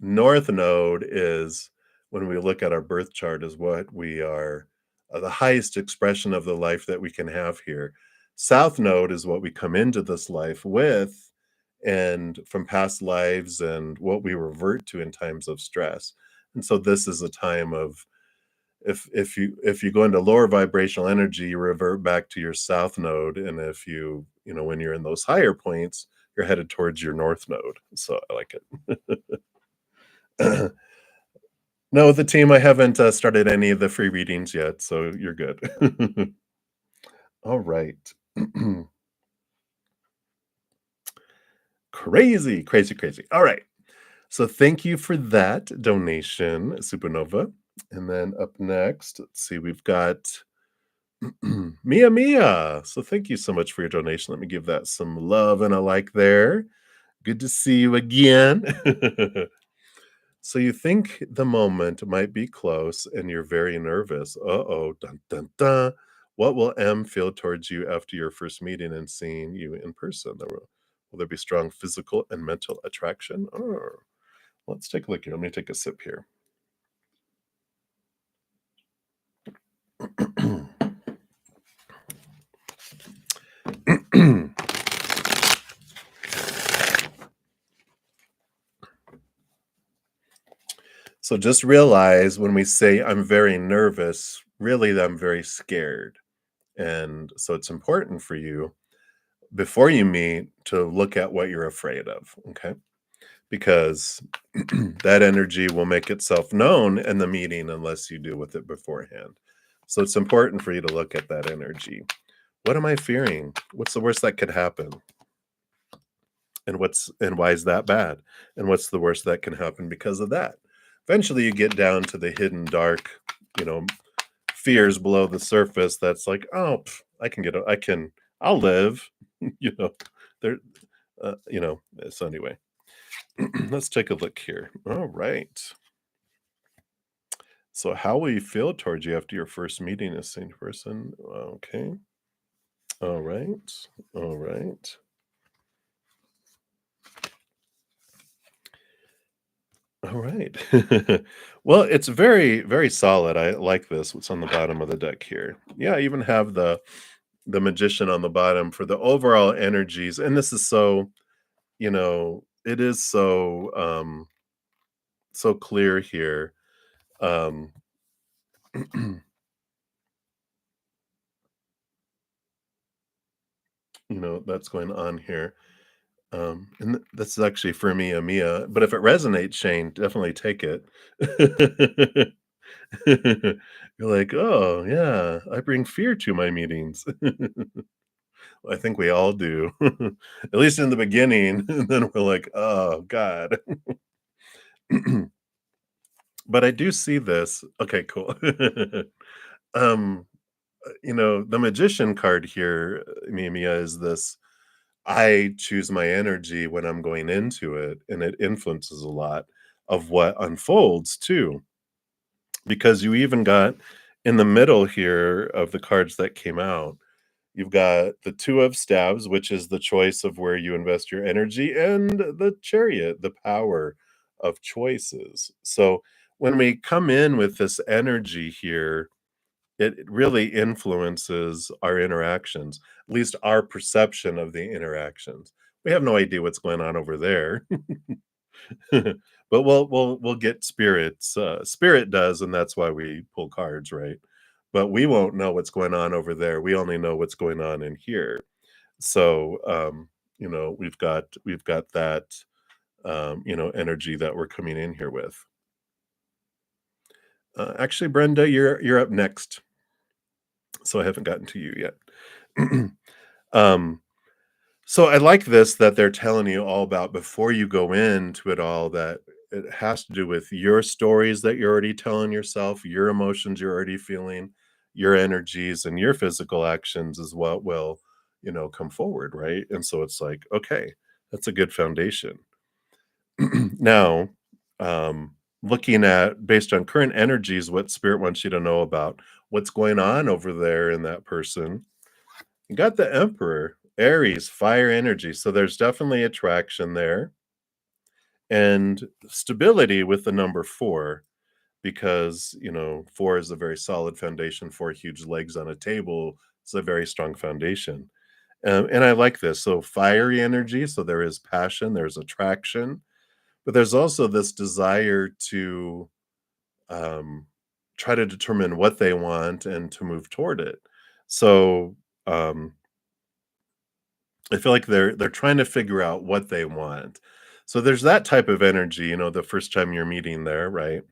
North node is when we look at our birth chart is what we are the highest expression of the life that we can have here. South node is what we come into this life with and from past lives and what we revert to in times of stress. And so this is a time of if you go into lower vibrational energy, you revert back to your south node. And if when you're in those higher points, you're headed towards your north node. So I like it. No, with the team, I haven't, started any of the free readings yet, so you're good. All right. Crazy, crazy, crazy. All right. So thank you for that donation, Supernova. And then up next, let's see, we've got Mia Mia. So thank you so much for your donation. Let me give that some love and a like there. Good to see you again. So you think the moment might be close and you're very nervous. Uh-oh, dun dun dun. What will M feel towards you after your first meeting and seeing you in person? Will there be strong physical and mental attraction? Oh, let's take a look here. Let me take a sip here. So just realize when we say I'm very nervous, really I'm very scared. And so it's important for you before you meet to look at what you're afraid of. Okay. Because that energy will make itself known in the meeting unless you deal with it beforehand. So it's important for you to look at that energy. What am I fearing? What's the worst that could happen? And why is that bad? And what's the worst that can happen because of that? Eventually you get down to the hidden dark, you know, fears below the surface that's like, oh, I'll live, you know. There so anyway. Let's take a look here. All right. So how will you feel towards you after your first meeting a same person? Okay. All right. All right. All right. Well, it's very, very solid. I like this. What's on the bottom of the deck here? Yeah, I even have the magician on the bottom for the overall energies. And this is so, it is so clear here. Um that's going on here. This is actually for me, a Mia, but if it resonates, Shane, definitely take it. You're like, "Oh, yeah, I bring fear to my meetings." I think we all do. At least in the beginning, and then we're like, "Oh, God." But I do see this. Okay, cool. Um, the magician card here, Mia, is this I choose my energy when I'm going into it, and it influences a lot of what unfolds too. Because you even got in the middle here of the cards that came out, you've got the Two of Staves, which is the choice of where you invest your energy, and the Chariot, the power of choices. So when we come in with this energy here, it really influences our interactions, at least our perception of the interactions. We have no idea what's going on over there. But we'll get spirits. Spirit does, and that's why we pull cards, right? But we won't know what's going on over there. We only know what's going on in here. So, we've got that, energy that we're coming in here with. Actually, Brenda, you're up next, so I haven't gotten to you yet. um, So I like this that they're telling you all about before you go into it all, that it has to do with your stories that you're already telling yourself, your emotions you're already feeling, your energies and your physical actions is what will, come forward, right? And so it's like, okay, that's a good foundation. Now, looking at based on current energies, what spirit wants you to know about what's going on over there in that person. You got the Emperor, Aries, fire energy, so there's definitely attraction there, and stability with the number 4 because, 4 is a very solid foundation, 4 huge legs on a table. It's a very strong foundation, and I like this. So fiery energy, so there is passion, there's attraction, but there's also this desire to, um, try to determine what they want and to move toward it. So, I feel like they're trying to figure out what they want. So there's that type of energy, the first time you're meeting there, right?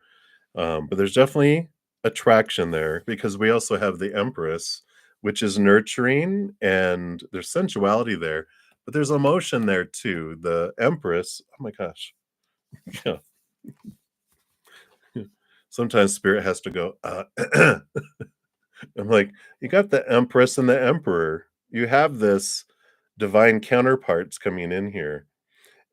But there's definitely attraction there because we also have the Empress, which is nurturing and there's sensuality there, but there's emotion there too. The Empress, oh my gosh, yeah. Sometimes spirit has to go, I'm like, you got the Empress and the Emperor. You have this divine counterparts coming in here.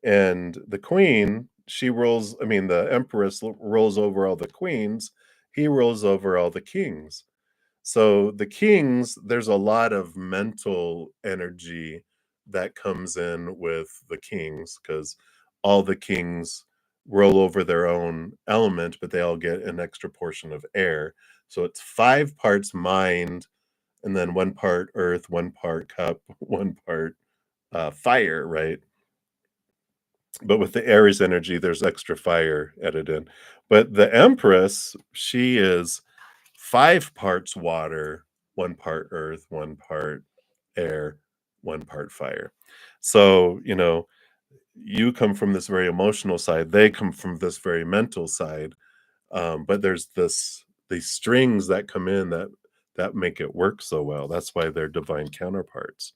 And the queen, she rules I mean, the empress rules over all the queens, he rules over all the kings. So the kings, there's a lot of mental energy that comes in with the kings because all the kings roll over their own element, but they all get an extra portion of air. So it's 5 parts mind, and then 1 part earth, 1 part cup, 1 part, fire, right? But with the Aries energy, there's extra fire added in. But the Empress, she is 5 parts water, 1 part earth, 1 part air, 1 part fire. So, you come from this very emotional side, they come from this very mental side, but there's these strings that come in that make it work so well. That's why they're divine counterparts.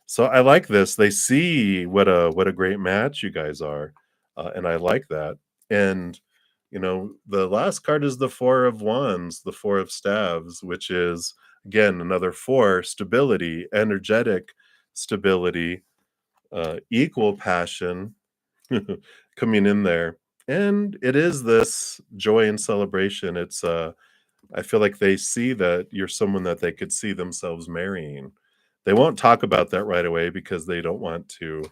So I like this. They see what a great match you guys are, and I like that. And the last card is the 4 of Wands, the 4 of Staves, which is again another 4 stability, energetic stability, equal passion coming in there. And it is this joy and celebration. I feel like they see that you're someone that they could see themselves marrying. They won't talk about that right away because they don't want to,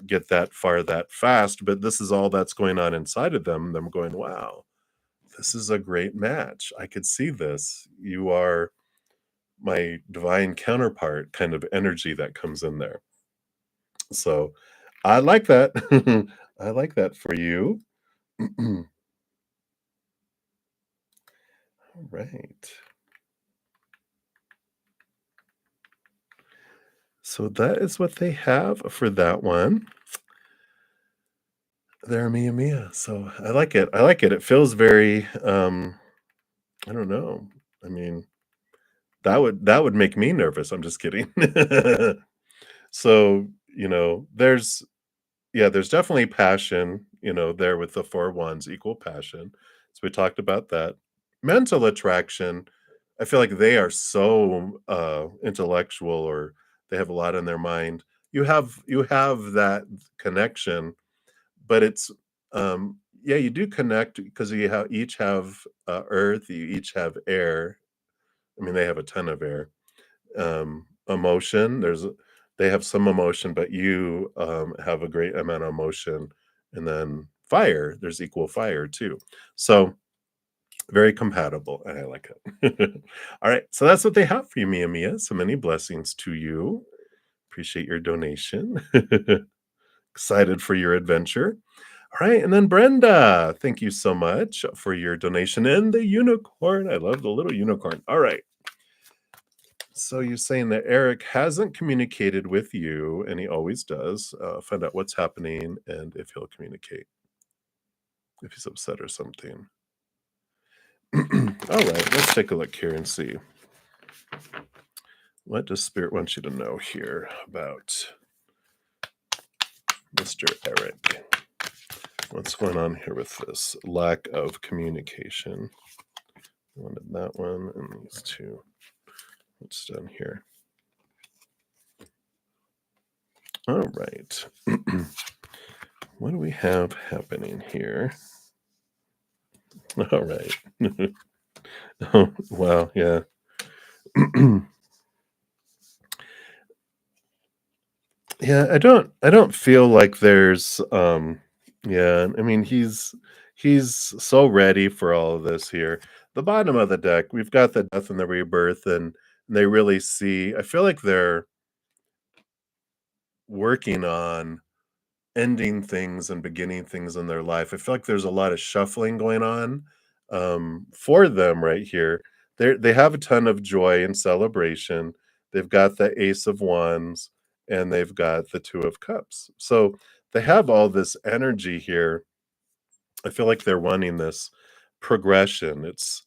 get that far that fast, but this is all that's going on inside of them going, "Wow, this is a great match. I could see this. You are my divine counterpart," kind of energy that comes in there. So, I like that. I like that for you. Alright. So that is what they have for that one. They're Mia Mia, so I like it. I like it. It feels very, I don't know. I mean, that would make me nervous. I'm just kidding. So, there's yeah, there's definitely passion, there with the 4 wands, equal passion. So we talked about that. Mental attraction, I feel like they are so, intellectual or they have a lot in their mind. You have that connection, but it's, yeah, you do connect because each have, earth, you each have air. I mean, they have a ton of air. Emotion, they have some emotion, but you, have a great amount of emotion, and then fire, there's equal fire too. So, very compatible, and I like it. Alright, so that's what they have for you, Mia Mia, so many blessings to you. Appreciate your donation. Excited for your adventure. All right, and then Brenda, thank you so much for your donation and the unicorn. I love the little unicorn. All right. So you're saying that Eric hasn't communicated with you, and he always does. Find out what's happening and if he'll communicate, if he's upset or something. All right, let's take a look here and see. What does Spirit want you to know here about Mr. Eric? What's going on here with this lack of communication? I wanted that one and these two. What's done here? All right. What do we have happening here? All right. Oh, wow, yeah. Yeah, I don't feel like there's yeah, I mean he's so ready for all of this here. The bottom of the deck, we've got the death and the rebirth, and they really see I feel like they're working on ending things and beginning things in their life. I feel like there's a lot of shuffling going on for them right here. They have a ton of joy and celebration. They've got the Ace of Wands and they've got the Two of Cups. So they have all this energy here. I feel like they're wanting this progression. It's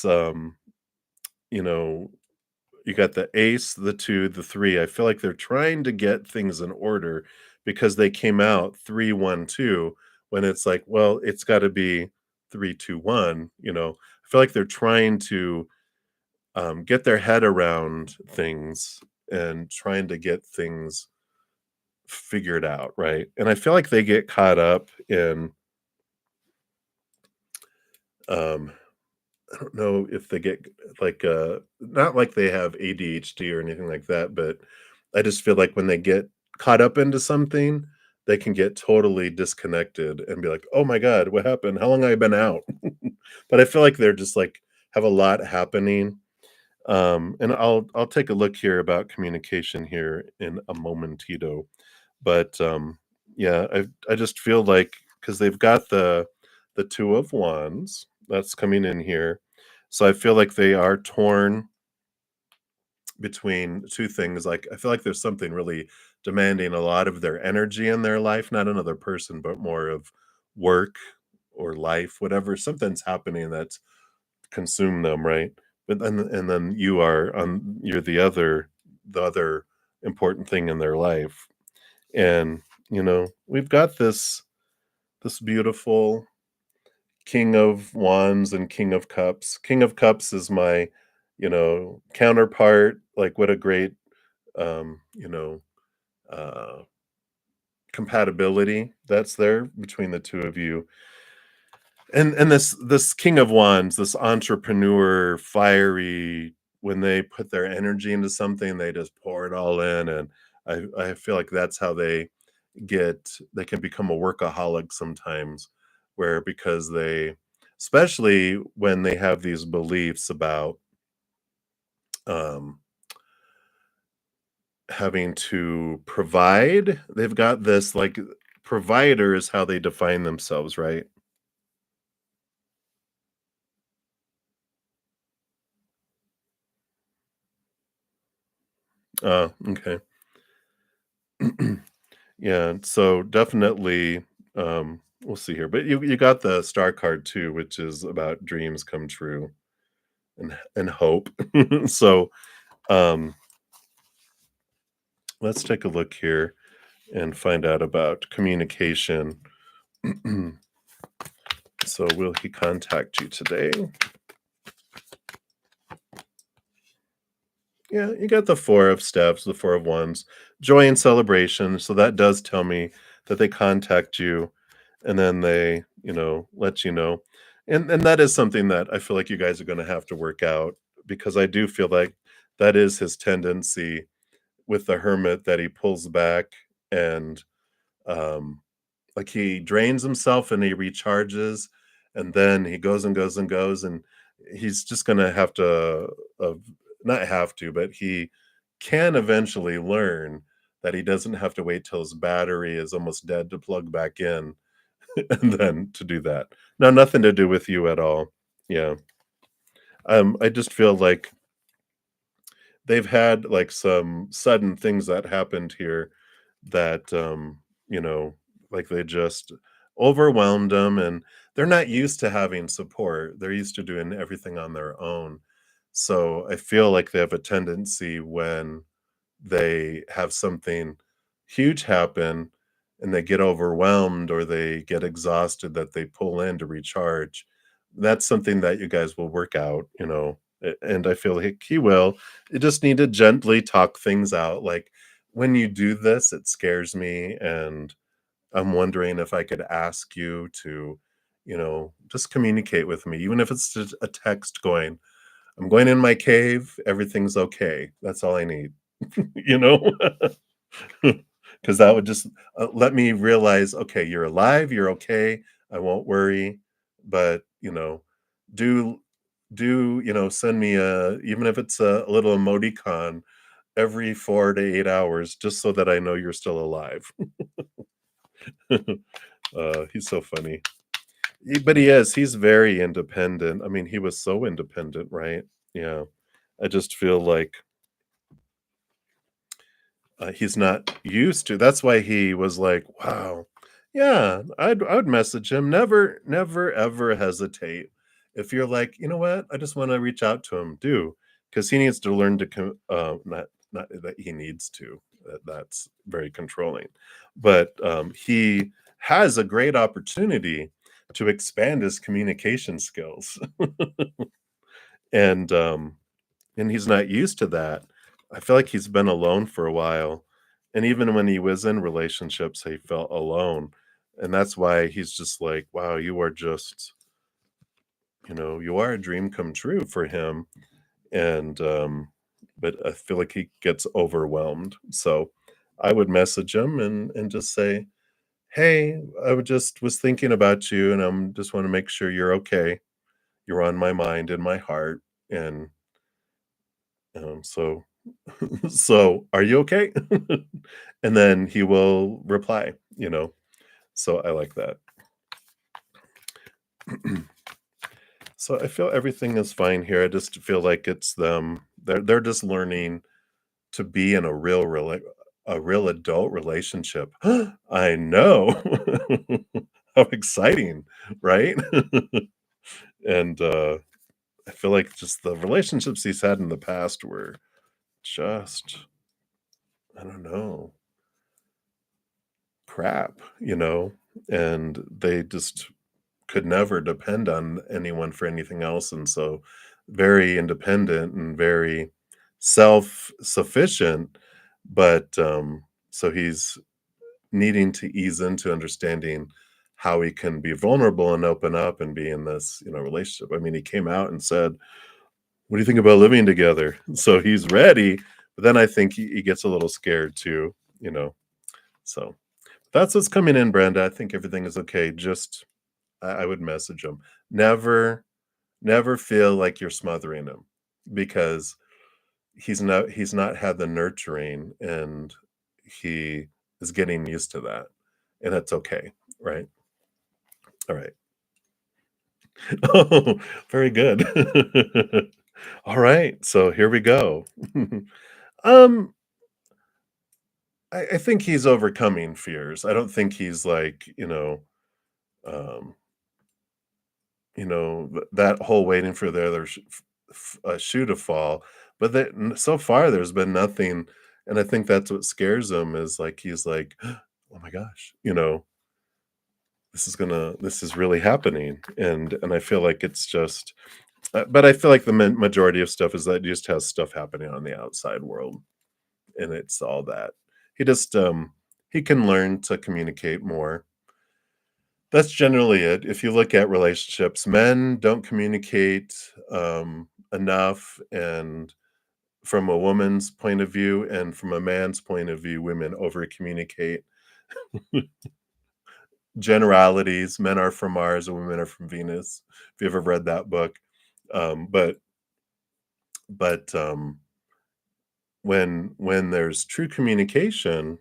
you know, you got the ace, the 2, the 3. I feel like they're trying to get things in order because they came out 3, 1, 2 when it's like, well, it's gotta be 3, 2, 1, you know? I feel like they're trying to, get their head around things and trying to get things figured out, right? And I feel like they get caught up in, um I don't know if they get like not like they have ADHD or anything like that, but I just feel like when they get caught up into something, they can get totally disconnected and be like, "Oh my god, what happened? How long have I been out?" But I feel like they're just like have a lot happening. And I'll take a look here about communication here in a momentito. But yeah, I just feel like because they've got the Two of Wands that's coming in here. So I feel like they are torn between two things. Like I feel like there's something really demanding a lot of their energy in their life, not another person, but more of work or life, whatever. Something's happening that's consumed them, right? But then and then you're the other important thing in their life. And we've got this beautiful King of Wands and King of Cups. King of Cups is my, counterpart. Like, what a great, um, you know, uh, compatibility that's there between the two of you. And this King of Wands, this entrepreneur, fiery, when they put their energy into something, they just pour it all in. And I feel like that's how they can become a workaholic sometimes, where because especially when they have these beliefs about um having to provide, they've got this like provider is how they define themselves, right? Okay. Yeah, so definitely we'll see here. But you got the star card too, which is about dreams come true and hope. So um let's take a look here and find out about communication. So will he contact you today? Yeah, you got the 4 of Steps, the 4 of Wands, joy and celebration. So that does tell me that they contact you and then they, let you know. And that is something that I feel like you guys are going to have to work out because I do feel like that is his tendency with the hermit that he pulls back and um like he drains himself and he recharges and then he goes and goes and goes and he's just going to have to uh, not have to, but he can eventually learn that he doesn't have to wait till his battery is almost dead to plug back in and then to do that. No, nothing to do with you at all. Yeah. I just feel like they've had, like, some sudden things that happened here that, you know, like, they just overwhelmed them, and they're not used to having support. They're used to doing everything on their own. So, I feel like they have a tendency when they have something huge happen and they get overwhelmed or they get exhausted that they pull in to recharge. That's something that you guys will work out, and I feel like he will. You just need to gently talk things out. Like, when you do this, it scares me, and I'm wondering if I could ask you to, just communicate with me, even if it's just a text going, I'm going in my cave, everything's okay. That's all I need. you know? Because that would just let me realize, okay, you're alive, you're okay, I won't worry. But, do send me a, even if it's a little emoticon every 4 to 8 hours, just so that I know you're still alive. He's so funny. But he is. He's very independent. I mean, he was so independent, right? Yeah. I just feel like he's not used to. That's why he was like, "Wow, yeah, I would message him. Never, ever hesitate. If you're like, you know what, I just want to reach out to him, do, because he needs to learn to not that he needs to. That's very controlling, but he has a great opportunity to expand his communication skills, and he's not used to that. I feel like he's been alone for a while, and even when he was in relationships, he felt alone, and that's why he's just like, "Wow, you are just, you are a dream come true for him," and, but I feel like he gets overwhelmed, so I would message him and just say, "Hey, I would just was thinking about you, and I'm just wanna make sure you're okay. You're on my mind and my heart, and, so so, are you okay?" And then he will reply. So I like that. So I feel everything is fine here. I just feel like it's them. They're just learning to be in a real adult relationship. I know. How exciting, right? And I feel like just the relationships he's had in the past were just, I don't know, crap, and they just could never depend on anyone for anything else, and so very independent and very self-sufficient, but, so he's needing to ease into understanding how he can be vulnerable and open up and be in this, relationship. I mean, he came out and said, "What do you think about living together?" So he's ready, but then I think he gets a little scared too, you know? So that's what's coming in, Brenda. I think everything is okay. Just I would message him. Never, never feel like you're smothering him because he's not had the nurturing and he is getting used to that. And that's okay, right? All right. Oh, very good. All right. So here we go. um, I think he's overcoming fears. I don't think he's like, um, that whole waiting for the other shoe to fall. But so far, there's been nothing, and I think that's what scares him. Is like he's like, "Oh my gosh, this is really happening," and I feel like it's just, but I feel like the majority of stuff is that he just has stuff happening on the outside world, and it's all that he just he can learn to communicate more. That's generally it. If you look at relationships, men don't communicate, enough, and from a woman's point of view and from a man's point of view, women over communicate. Generalities, men are from Mars and women are from Venus, if you ever read that book. Um, but but, when there's true communication,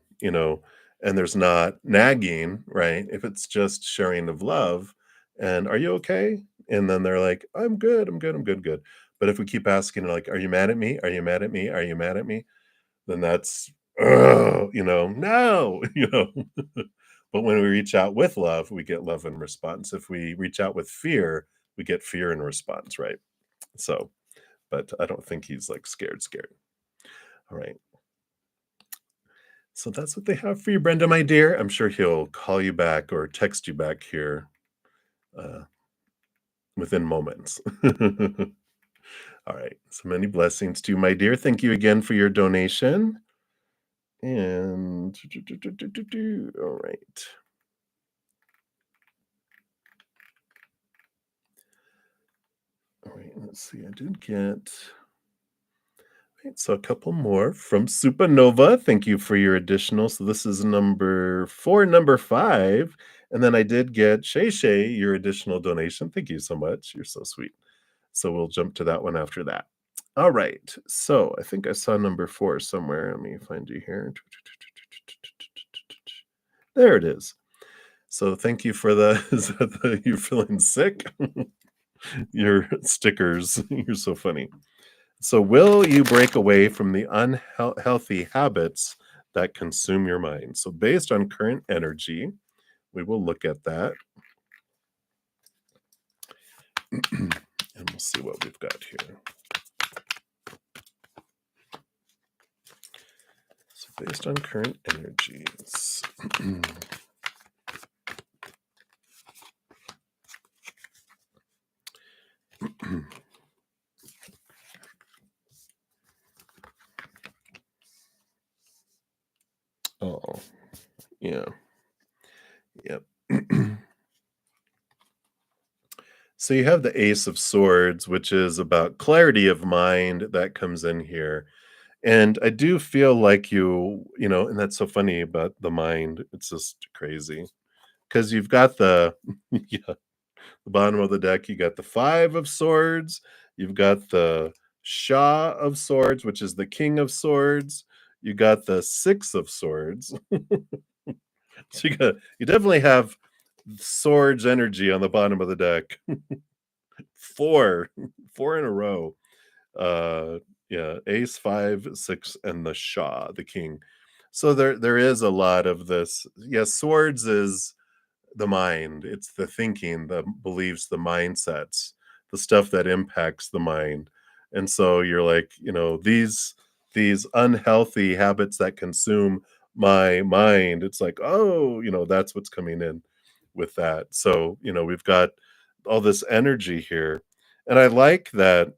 and there's not nagging, right? If it's just sharing of love and are you okay? And then they're like, I'm good, I'm good, I'm good, good. But if we keep asking, like, are you mad at me? Are you mad at me? Are you mad at me? Then that's, no, But when we reach out with love, we get love in response. If we reach out with fear, we get fear in response, right? So, but I don't think he's like scared, scared. All right. So that's what they have for you, Brenda, my dear. I'm sure he'll call you back or text you back here uh, within moments. All right. So many blessings to you, my dear. Thank you again for your donation. And all right. All right. Let's see. I did get. Right, so a couple more from Supernova. Thank you for your additional. So this is number 4, number 5. And then I did get Shay Shay, your additional donation. Thank you so much. You're so sweet. So we'll jump to that one after that. All right. So I think I saw number 4 somewhere. Let me find you here. There it is. So thank you for the, is that the you're feeling sick? Your stickers. You're so funny. So, will you break away from the unhealthy habits that consume your mind? So, based on current energy, we will look at that and we'll see what we've got here. So, based on current energies. Oh, yeah. Yep. So you have the Ace of Swords, which is about clarity of mind that comes in here. And I do feel like and that's so funny about the mind. It's just crazy because you've got the, yeah, the bottom of the deck, you got the 5 of Swords, you've got the Shah of Swords, which is the King of Swords, you got the 6 of Swords. So you definitely have swords energy on the bottom of the deck. 4, 4 in a row. Yeah, Ace, 5, 6, and the Shah, the King. So there is a lot of this. Yes, swords is the mind. It's the thinking, the beliefs, the mindsets, the stuff that impacts the mind. And so you're like, these unhealthy habits that consume my mind. It's like, oh, that's what's coming in with that. So, we've got all this energy here. And I like that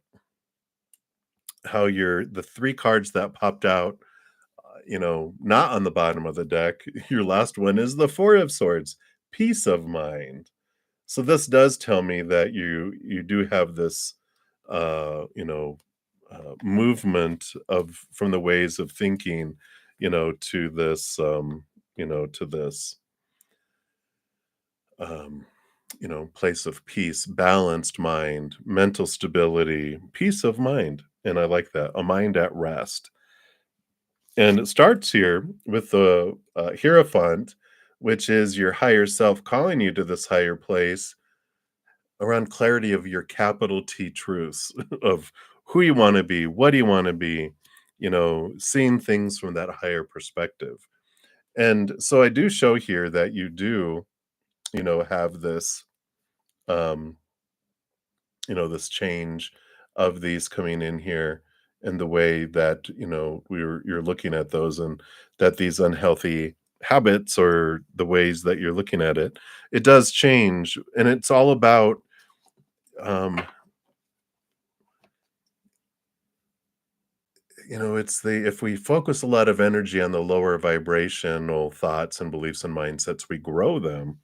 how the 3 cards that popped out, not on the bottom of the deck. Your last one is the 4 of Swords, peace of mind. So this does tell me that you do have this, movement of from the ways of thinking, to this, to this, um, place of peace, balanced mind, mental stability, peace of mind, and I like that, a mind at rest. And it starts here with the Hierophant, which is your higher self calling you to this higher place around clarity of your capital T truths of who you want to be, what do you want to be, seeing things from that higher perspective. And so I do show here that you do, have this, um, this change of these coming in here and the way that, you're looking at those and that these unhealthy habits or the ways that you're looking at it, it does change. And it's all about, um, it's the if we focus a lot of energy on the lower vibrational thoughts and beliefs and mindsets, we grow them.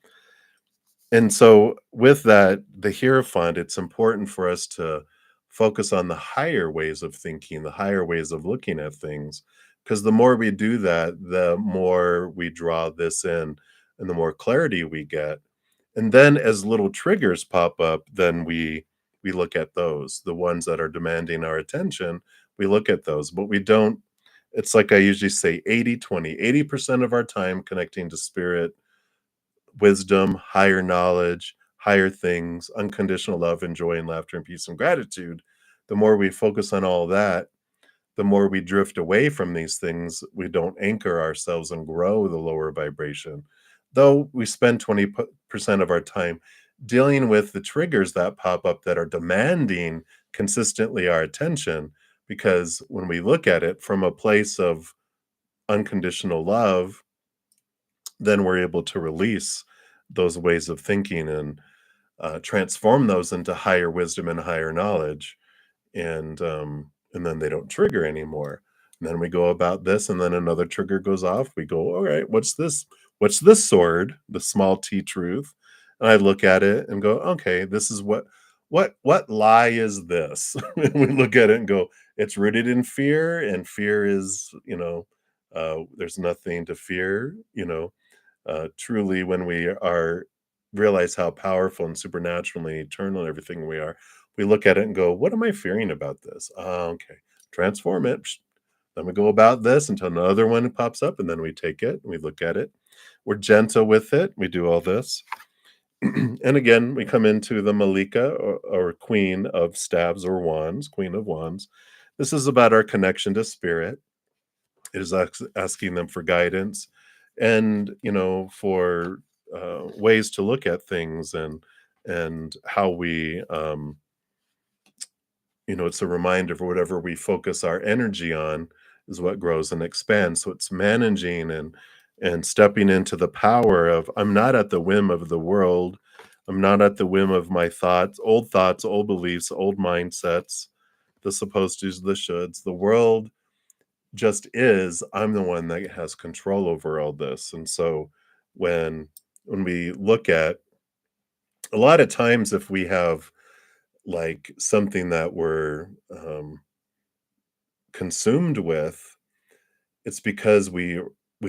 And so with that, the Hierophant, it's important for us to focus on the higher ways of thinking, the higher ways of looking at things. Because the more we do that, the more we draw this in and the more clarity we get. And then as little triggers pop up, then we look at those, the ones that are demanding our attention, we look at those, but we don't. It's like I usually say 80-20. 80% of our time connecting to spirit, wisdom, higher knowledge, higher things, unconditional love and joy and laughter and peace and gratitude. The more we focus on all that, the more we drift away from these things, we don't anchor ourselves and grow the lower vibration. Though we spend 20% of our time dealing with the triggers that pop up that are demanding consistently our attention, because when we look at it from a place of unconditional love, then we're able to release those ways of thinking and transform those into higher wisdom and higher knowledge, and then they don't trigger anymore. And then we go about this, and then another trigger goes off. We go, all right, what's this? What's this sword? The small T truth. And I look at it and go, okay, this is what lie is this? And we look at it and go, it's rooted in fear, and fear is, there's nothing to fear, truly when we are realize how powerful and supernaturally eternal and everything we are, we look at it and go, what am I fearing about this? Okay, transform it. Then we go about this until another one pops up, and then we take it and we look at it. We're gentle with it. We do all this. And again, we come into the Malika, or Queen of Staves or Wands, Queen of Wands. This is about our connection to spirit. It is asking them for guidance and, for ways to look at things, and how we, it's a reminder for whatever we focus our energy on is what grows and expands. So it's managing and stepping into the power of, I'm not at the whim of the world. I'm not at the whim of my thoughts, old beliefs, old mindsets, the supposed tos, the shoulds. The world just is. I'm the one that has control over all this. And so when we look at, a lot of times, if we have like something that we're consumed with, it's because we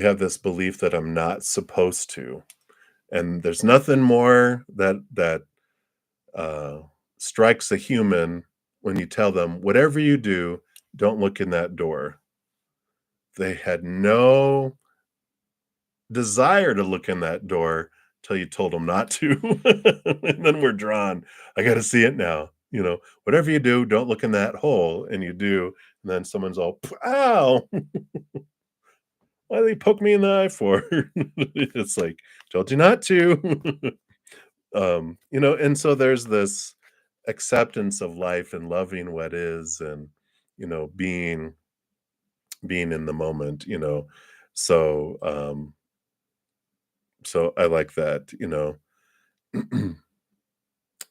have this belief that I'm not supposed to. And there's nothing more that uh, strikes a human when you tell them, whatever you do, don't look in that door. They had no desire to look in that door till you told them not to. And then we're drawn. I got to see it now. Whatever you do, don't look in that hole. And you do. And then someone's all, ow, why they poke me in the eye for? It's like, told you not to. And so there's this acceptance of life and loving what is, and, being in the moment, so so I like that,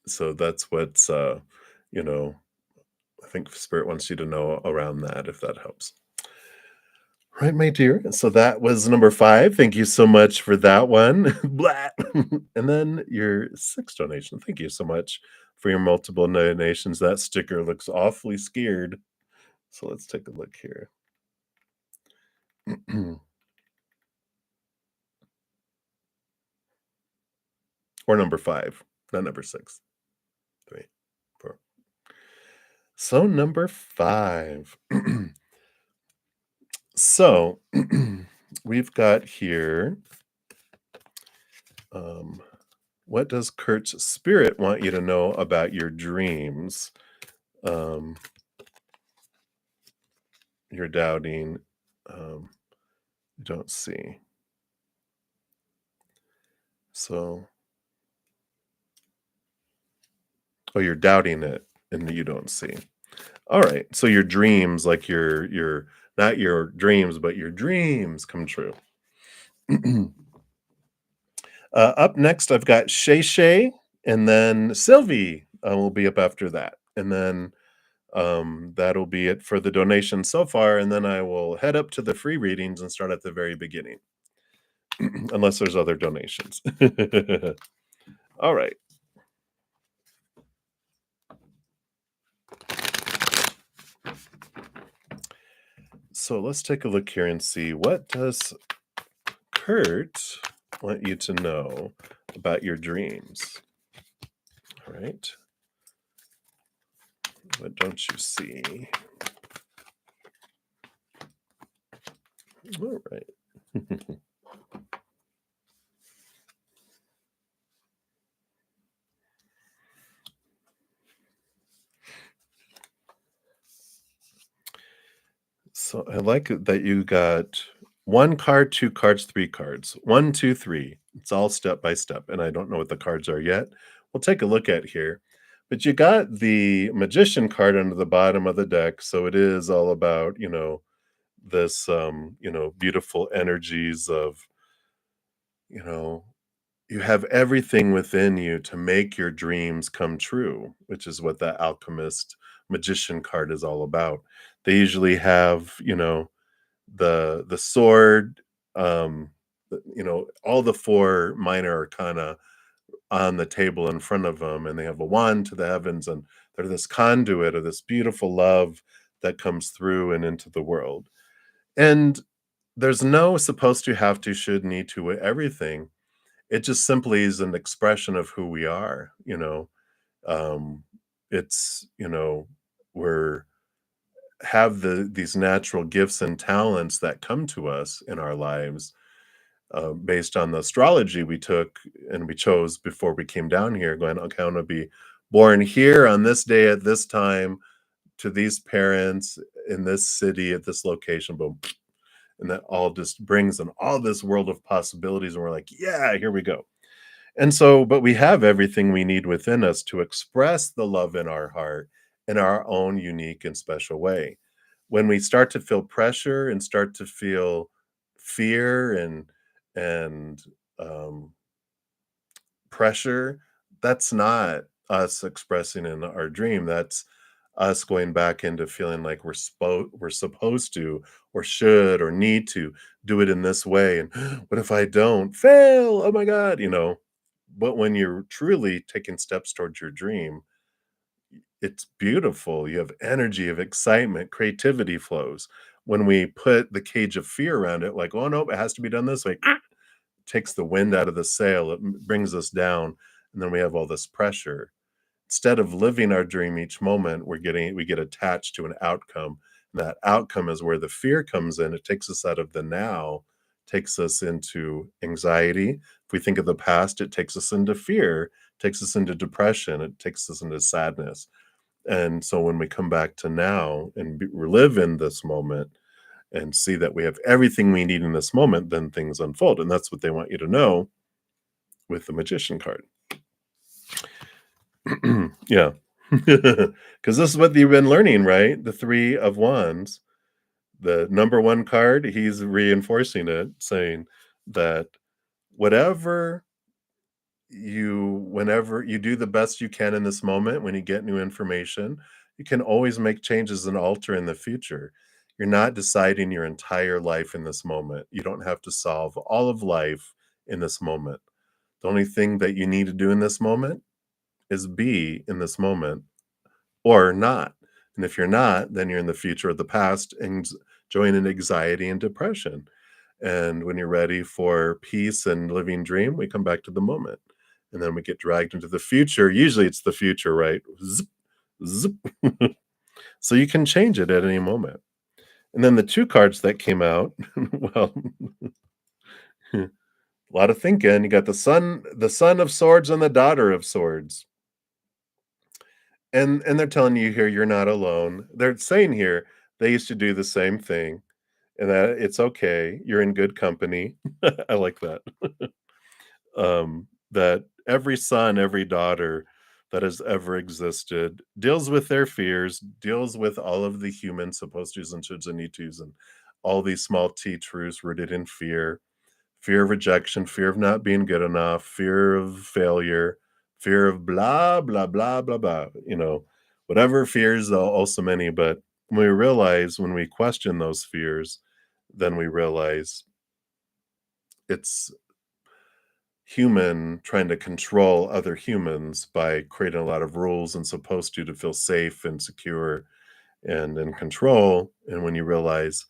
so that's what's you know I think spirit wants you to know around that, if that helps. Right, my dear. So that was number 5. Thank you so much for that one. Blah. And then your 6th donation. Thank you so much for your multiple donations. That sticker looks awfully scared. So let's take a look here. Or number 5, not number 6. 3, 4. So number 5. So we've got here, what does Kurt's spirit want you to know about your dreams? You're doubting, you don't see. So, oh, you're doubting it and you don't see. All right. So your dreams, like your not your dreams, but your dreams come true. Up next, I've got Shay Shay, and then Sylvie will be up after that. And then that'll be it for the donation so far. And then I will head up to the free readings and start at the very beginning, unless there's other donations. All right. So let's take a look here and see, what does Kurt want you to know about your dreams? All right. What don't you see? All right. So I like it that you got 1 card, 2 cards, 3 cards. 1, 2, 3. It's all step by step, and I don't know what the cards are yet. We'll take a look at here. But you got the magician card under the bottom of the deck, so it is all about, this, beautiful energies of, you know, you have everything within you to make your dreams come true, which is what the alchemist magician card is all about. They usually have, the sword, all the 4 minor arcana on the table in front of them, and they have a wand to the heavens, and they're this conduit of this beautiful love that comes through and into the world. And there's no supposed to, have to, should, need to, everything. It just simply is an expression of who we are. Um, it's, we're have these natural gifts and talents that come to us in our lives, based on the astrology we took and we chose before we came down here, going, okay, I want to be born here on this day at this time to these parents in this city at this location, boom. And that all just brings in all this world of possibilities. And we're like, yeah, here we go. And so, but we have everything we need within us to express the love in our heart in our own unique and special way. When we start to feel pressure and start to feel fear and um, pressure, that's not us expressing in our dream. That's us going back into feeling like we're supposed to or should or need to do it in this way. And what if I don't fail? Oh my God. But when you're truly taking steps towards your dream, it's beautiful. You have energy of excitement, creativity flows. When we put the cage of fear around it, like, oh no, it has to be done this way, takes the wind out of the sail, it brings us down, and then we have all this pressure. Instead of living our dream each moment, we get attached to an outcome. And that outcome is where the fear comes in. It takes us out of the now, takes us into anxiety. If we think of the past, it takes us into fear, takes us into depression, it takes us into sadness. And so when we come back to now and live in this moment and see that we have everything we need in this moment, then things unfold. And that's what they want you to know with the magician card. Yeah. Because this is what you've been learning, right? The 3 of Wands, the number 1 card, he's reinforcing it, saying that whatever whenever you do the best you can in this moment, when you get new information, you can always make changes and alter in the future. You're not deciding your entire life in this moment. You don't have to solve all of life in this moment. The only thing that you need to do in this moment is be in this moment or not. And if you're not, then you're in the future or the past and join in anxiety and depression. And when you're ready for peace and living dream, we come back to the moment. And then we get dragged into the future. Usually it's the future, right? Zip, zip. So you can change it at any moment. And then the 2 cards that came out, well, a lot of thinking. You got the son of swords and the daughter of swords. And they're telling you here you're not alone. They're saying here they used to do the same thing and that it's okay. You're in good company. I like that. That every son, every daughter that has ever existed deals with their fears, deals with all of the human supposed to's and shoulds and need to's and all these small t truths rooted in fear. Fear of rejection, fear of not being good enough, fear of failure, fear of blah, blah, blah, blah, blah, whatever fears, also many. But when we question those fears, then we realize it's human trying to control other humans by creating a lot of rules and supposed to feel safe and secure and in control. And when you realize,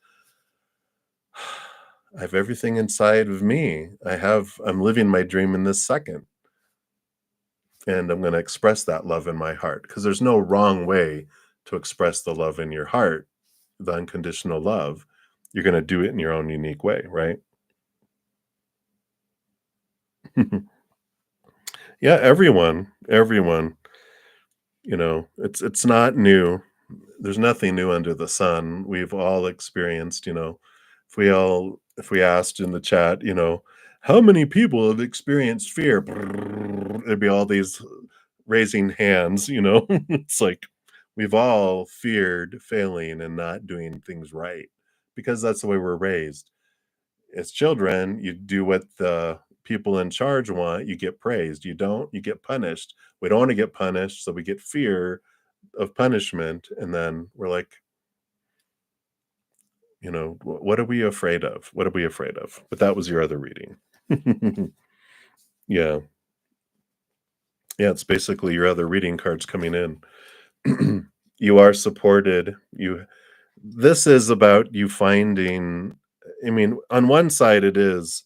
I have everything inside of me. I'm living my dream in this second. And I'm going to express that love in my heart because there's no wrong way to express the love in your heart, the unconditional love. you're gonna do it in your own unique way, right? Yeah, everyone, it's not new. There's nothing new under the sun. We've all experienced, if we asked in the chat, how many people have experienced fear? There'd be all these raising hands, It's like we've all feared failing and not doing things right because that's the way we're raised. As children, you do what the people in charge want, you get praised. You don't, you get punished. We don't want to get punished, so we get fear of punishment, and then we're like, what are we afraid of? What are we afraid of? But that was your other reading. Yeah. Yeah, it's basically your other reading cards coming in. You are supported. You This is about you finding, I mean, on one side it is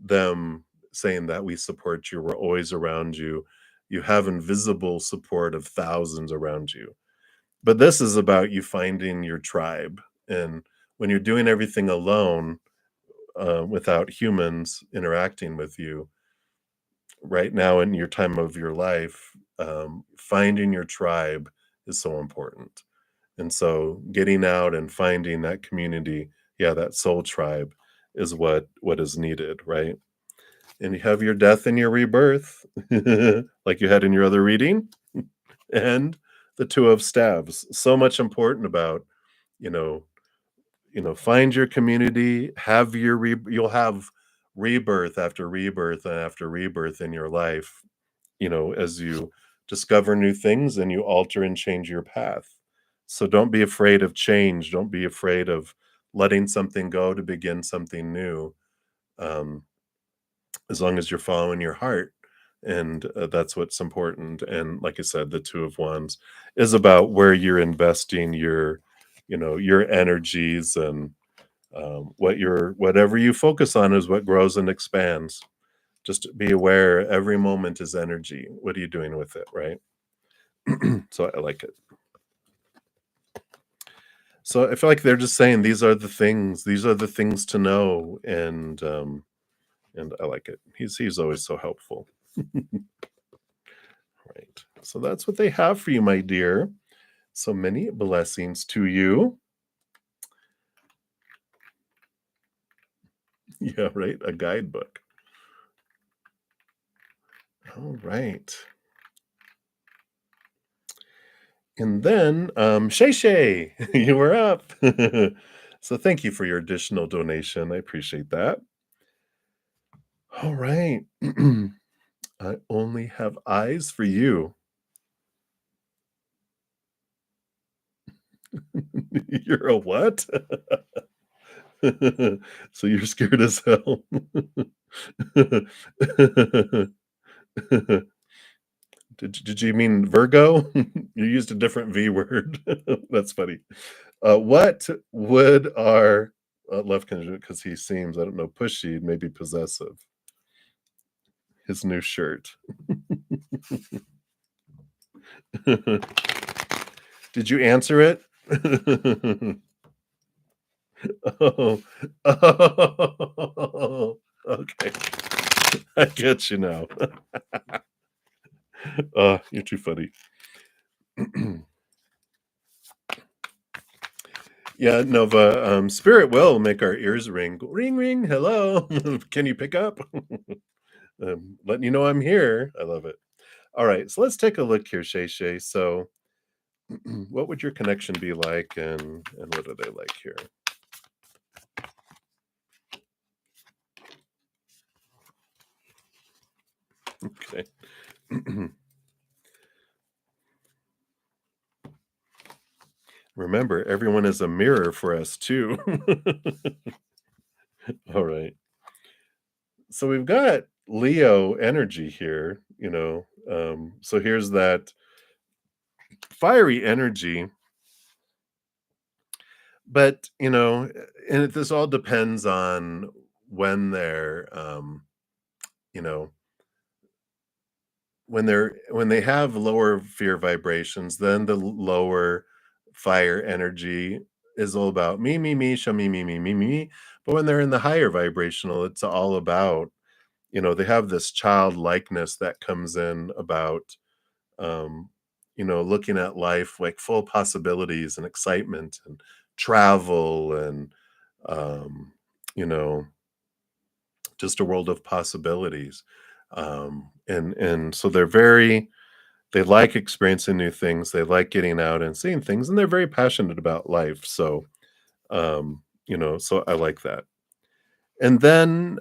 them saying that we support you, we're always around you. You have invisible support of thousands around you. But this is about you finding your tribe. And when you're doing everything alone, without humans interacting with you, right now in your time of your life, finding your tribe is so important. And so getting out and finding that community, yeah, that soul tribe is what is needed, right? And you have your death and your rebirth, like you had in your other reading, and the two of staves. So much important about, you know, find your community, have you'll have rebirth after rebirth and after rebirth in your life, as you discover new things and you alter and change your path. So don't be afraid of change. Don't be afraid of letting something go to begin something new. Um, as long as you're following your heart, and that's what's important. And like I said, the two of wands is about where you're investing your energies, and whatever you focus on is what grows and expands. Just be aware every moment is energy. What are you doing with it, right? So I like it. So I feel like they're just saying these are the things to know, and I like it. He's always so helpful. Right. So that's what they have for you, my dear. So many blessings to you. Yeah, right. A guidebook. All right. And then, Shay Shay, you were up. So thank you for your additional donation. I appreciate that. All right. I only have eyes for you. You're a what? So you're scared as hell. Did you mean Virgo? You used a different V word. That's funny. What would our left conjunct, because he seems, I don't know, pushy, maybe possessive. His new shirt. Did you answer it? Oh. Oh, okay. I get you now. You're too funny. Yeah, Nova, spirit will make our ears ring. Ring, ring, hello. Can you pick up? Letting you know I'm here. I love it. All right, so let's take a look here, Shay Shay. So, what would your connection be like, and what are they like here? Okay. Remember, everyone is a mirror for us too. All right. So we've got Leo energy here, so here's that fiery energy, but and this all depends on when they're you know when they have lower fear vibrations, then the lower fire energy is all about me, show me. But when they're in the higher vibrational, it's all about, they have this childlikeness that comes in about, um, looking at life like full possibilities and excitement and travel and, um, you know, just a world of possibilities. And so they like experiencing new things. They like getting out and seeing things, and they're very passionate about life. So, so I like that. And then,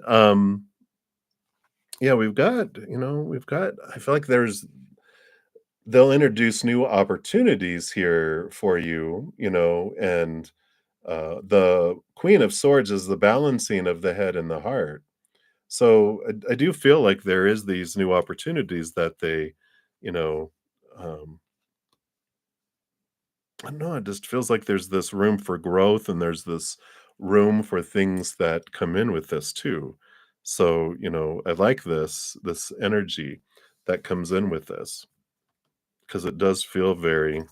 yeah, I feel like they'll introduce new opportunities here for you, and the Queen of Swords is the balancing of the head and the heart. So I do feel like there is these new opportunities that you know, um, I don't know. It just feels like there's this room for growth, and there's this room for things that come in with this too. So I like this energy that comes in with this because it does feel very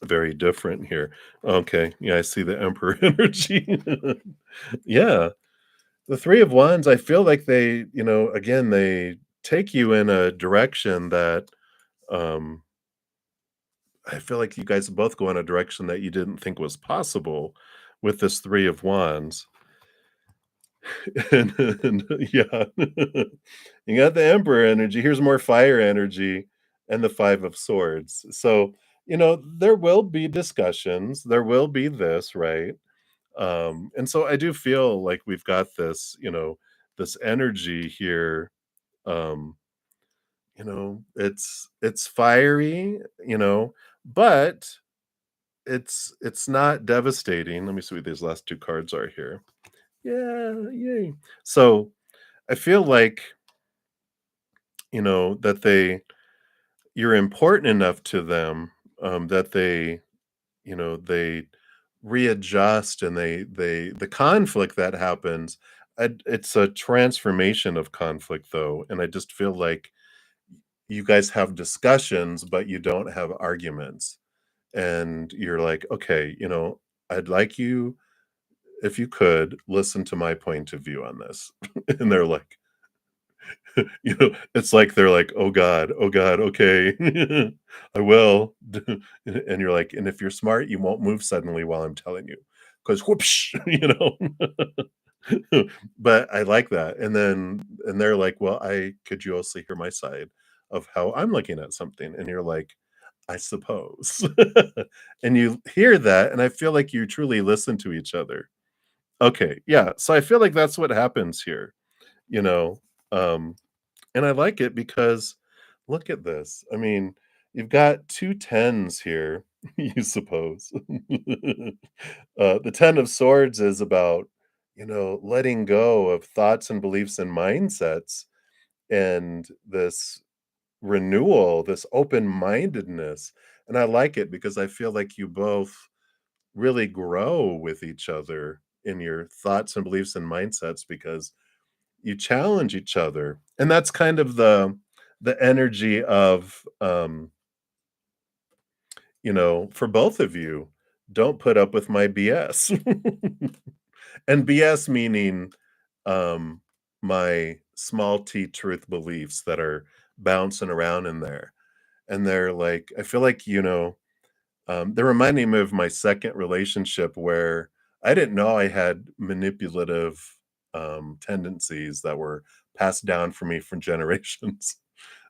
very different here. Okay, yeah, I see the Emperor energy. Yeah, the 3 of Wands, I feel like they, again, they take you in a direction that, um, I feel like you guys both go in a direction that you didn't think was possible with this 3 of Wands. And yeah. You got the Emperor energy, here's more fire energy, and the 5 of Swords. So, there will be discussions, there will be this, right? And so I do feel like we've got this energy here. Um, it's fiery, but it's not devastating. Let me see what these last two cards are here. Yeah, yay. So I feel like, that you're important enough to them, that they readjust, and the conflict that happens, it's a transformation of conflict though, and I just feel like you guys have discussions but you don't have arguments, and you're like, okay, I'd like you, if you could, listen to my point of view on this. And they're like, it's like they're like, oh god, okay. I will. And you're like, and if you're smart, you won't move suddenly while I'm telling you, because whoops. But I like that. And they're like, well, I could you also hear my side of how I'm looking at something? And you're like, I suppose. And you hear that, and I feel like you truly listen to each other. Okay, yeah. So I feel like that's what happens here, you know. Um, and I like it because look at this. I mean, you've got 2 tens here, you suppose. The 10 of swords is about, letting go of thoughts and beliefs and mindsets, and this renewal, this open-mindedness. And I like it because I feel like you both really grow with each other in your thoughts and beliefs and mindsets because you challenge each other. And that's kind of the energy of, for both of you, don't put up with my BS. And BS meaning, um, my small t truth beliefs that are bouncing around in there. And they're like, I feel like, they're reminding me of my second relationship where I didn't know I had manipulative, tendencies that were passed down for me from generations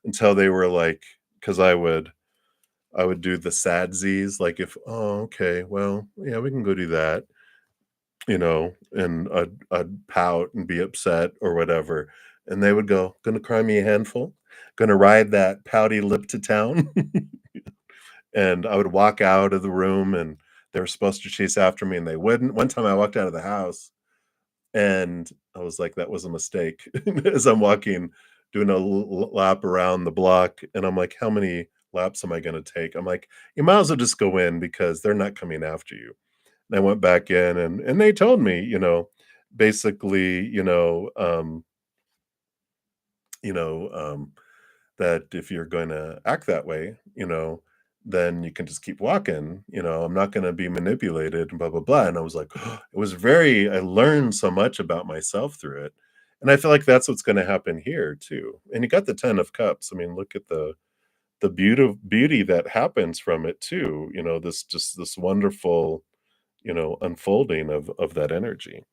until they were like, because I would do the sadsies, like if, oh, okay, well, yeah, we can go do that, and I'd pout and be upset or whatever. And they would go, gonna cry me a handful, gonna ride that pouty lip to town. And I would walk out of the room, and they were supposed to chase after me, and they wouldn't. One time I walked out of the house, and I was like, "That was a mistake." As I'm walking, doing a lap around the block, and I'm like, "How many laps am I gonna take?" I'm like, "You might as well just go in because they're not coming after you." And I went back in, and they told me, basically, you know, um, that if you're gonna act that way, then you can just keep walking, I'm not gonna be manipulated and blah, blah, blah, and I was like, it was very I learned so much about myself through it, and I feel like that's what's gonna happen here too, and you got the 10 of cups, I mean, look at the beauty that happens from it too, this wonderful, unfolding of that energy.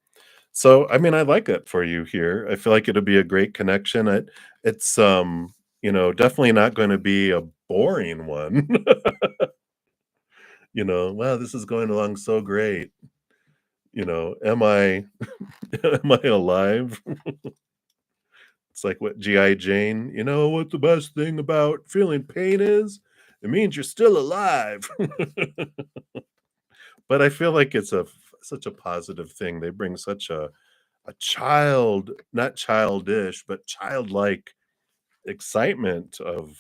So, I mean, I like it for you here. I feel like it'll be a great connection. It's definitely not going to be a boring one. Wow, this is going along so great. Am I am I alive? It's like what GI Jane, what the best thing about feeling pain is? It means you're still alive. But I feel like it's such a positive thing. They bring such a child, not childish, but childlike excitement of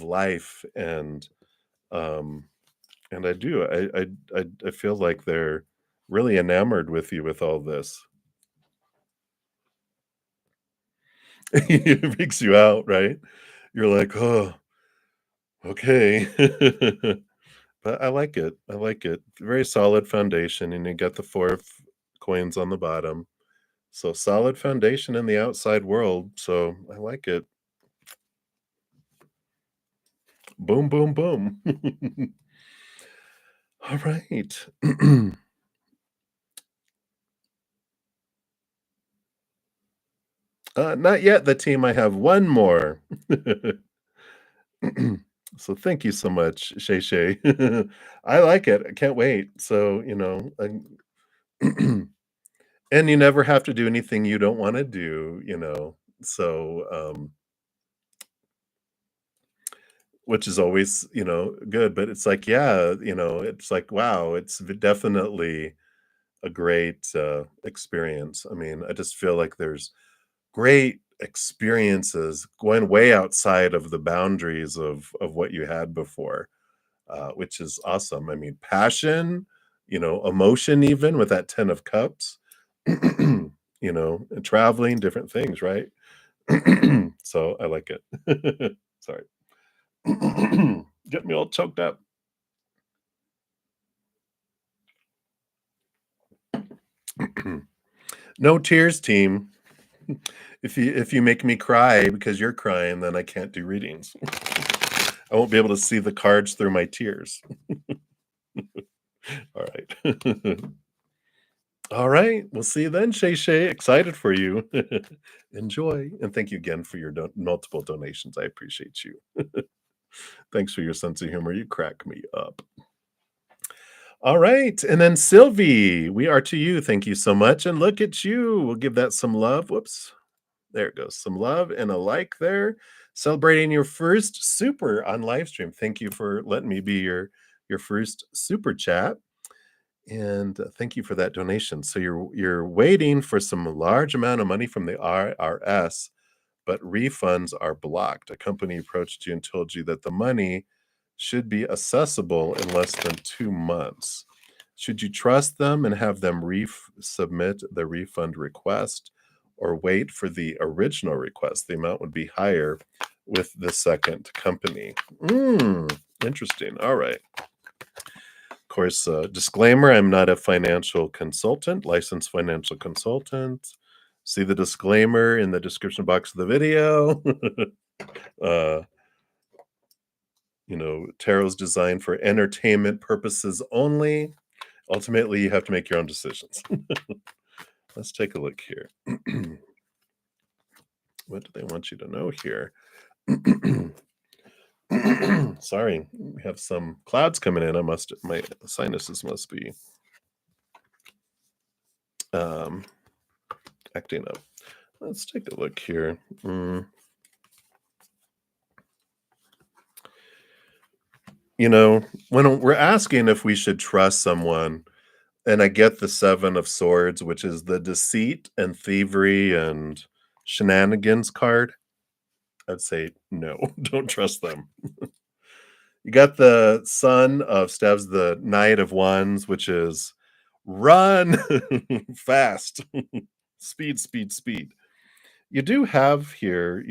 life, um, and I feel like they're really enamored with you with all this. It freaks you out, right? You're like, "Oh, okay." But I like it, I like it. Very solid foundation, and you got the 4 of coins on the bottom. So, solid foundation in the outside world, so I like it. Boom, boom, boom. Alright. Not yet, the team, I have 1 more. So, thank you so much, Shay Shay. I like it, I can't wait. So, and you never have to do anything you don't wanna do. So, which is always, good, but it's like, yeah, it's like, wow, it's definitely a great, experience. I mean, I just feel like there's great experiences going way outside of the boundaries of what you had before, which is awesome. I mean, passion, emotion even with that 10 of cups, and traveling, different things, right? So, I like it. Sorry. Get me all choked up. No tears, team. If you make me cry because you're crying, then I can't do readings. I won't be able to see the cards through my tears. All right. All right. We'll see you then, Shay Shay. Excited for you. Enjoy. And thank you again for your multiple donations. I appreciate you. Thanks for your sense of humor. You crack me up. All right. And then Sylvie, we are to you. Thank you so much. And look at you. We'll give that some love. Whoops. There it goes. Some love and a like there. Celebrating your first super on live stream. Thank you for letting me be your first super chat. And thank you for that donation. So you're waiting for some large amount of money from the IRS, but refunds are blocked. A company approached you and told you that the money should be accessible in less than 2 months. Should you trust them and have them submit the refund request or wait for the original request? The amount would be higher with the second company. Interesting. All right. Of course, disclaimer, I'm not a financial consultant, licensed financial consultant. See the disclaimer in the description box of the video. uh, tarot's designed for entertainment purposes only. Ultimately, you have to make your own decisions. Let's take a look here. What do they want you to know here? Sorry, we have some clouds coming in. My sinuses must be um, acting up. Let's take a look here. When we're asking if we should trust someone, and I get the 7 of swords, which is the deceit and thievery and shenanigans card, I'd say no, don't trust them. You got the Son of Staves, the Knight of Wands, which is run fast, speed, speed, speed. You do have here,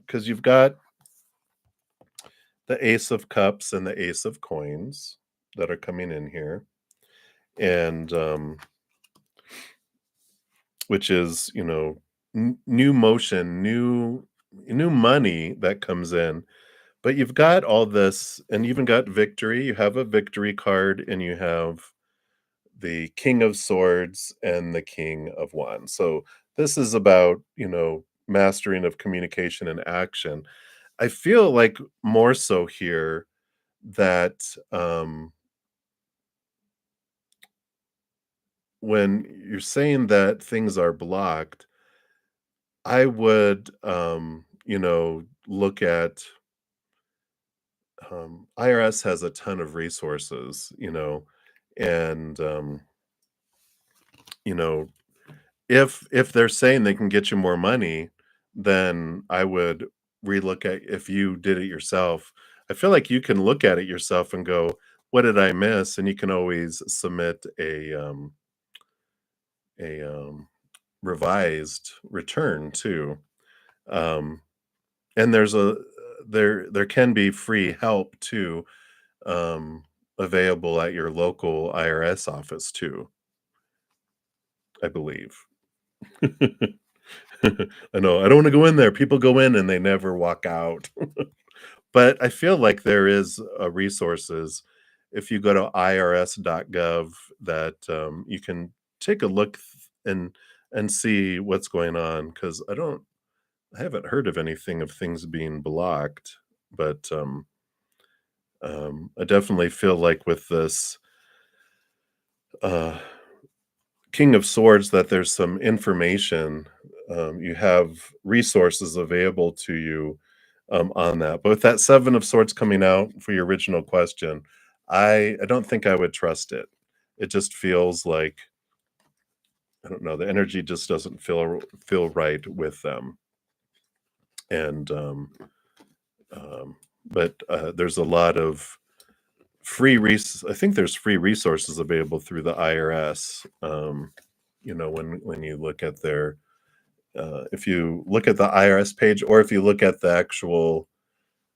because you've got the Ace of Cups and the Ace of Coins that are coming in here, and which is, new motion, new money that comes in. But you've got all this, and you even got victory. You have a victory card, and you have the King of Swords and the King of Wands. So this is about, mastering of communication and action. I feel like more so here that when you're saying that things are blocked, I would, look at IRS has a ton of resources, and you know, if they're saying they can get you more money, then I would relook at if you did it yourself. I feel like you can look at it yourself and go, "What did I miss?" And you can always submit a revised return too. Um, and there can be free help too, um, available at your local IRS office too, I believe. I know, I don't wanna go in there. People go in and they never walk out. But I feel like there is, resources if you go to irs.gov that, you can take a look and see what's going on. Because I haven't heard of anything of things being blocked, but, I definitely feel like with this, uh King of Swords that there's some information, you have resources available to you, on that. But with that 7 of Swords coming out for your original question, I don't think I would trust it. It just feels like, I don't know, the energy just doesn't feel right with them. And, um, but, there's a lot of I think there's free resources available through the IRS, when you look at their if you look at the IRS page, or if you look at the actual,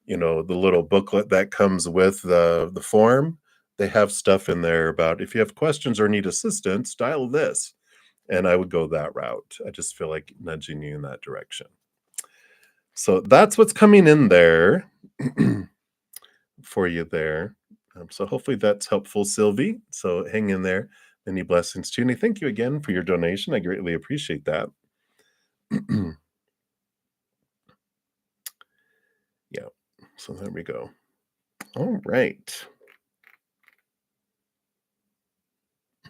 the little booklet that comes with the form, they have stuff in there about if you have questions or need assistance, dial this. And I would go that route. I just feel like nudging you in that direction. So that's what's coming in there for you there. So hopefully that's helpful, Sylvie. So hang in there. Many blessings to you. And thank you again for your donation. I greatly appreciate that. Yeah. So there we go. All right.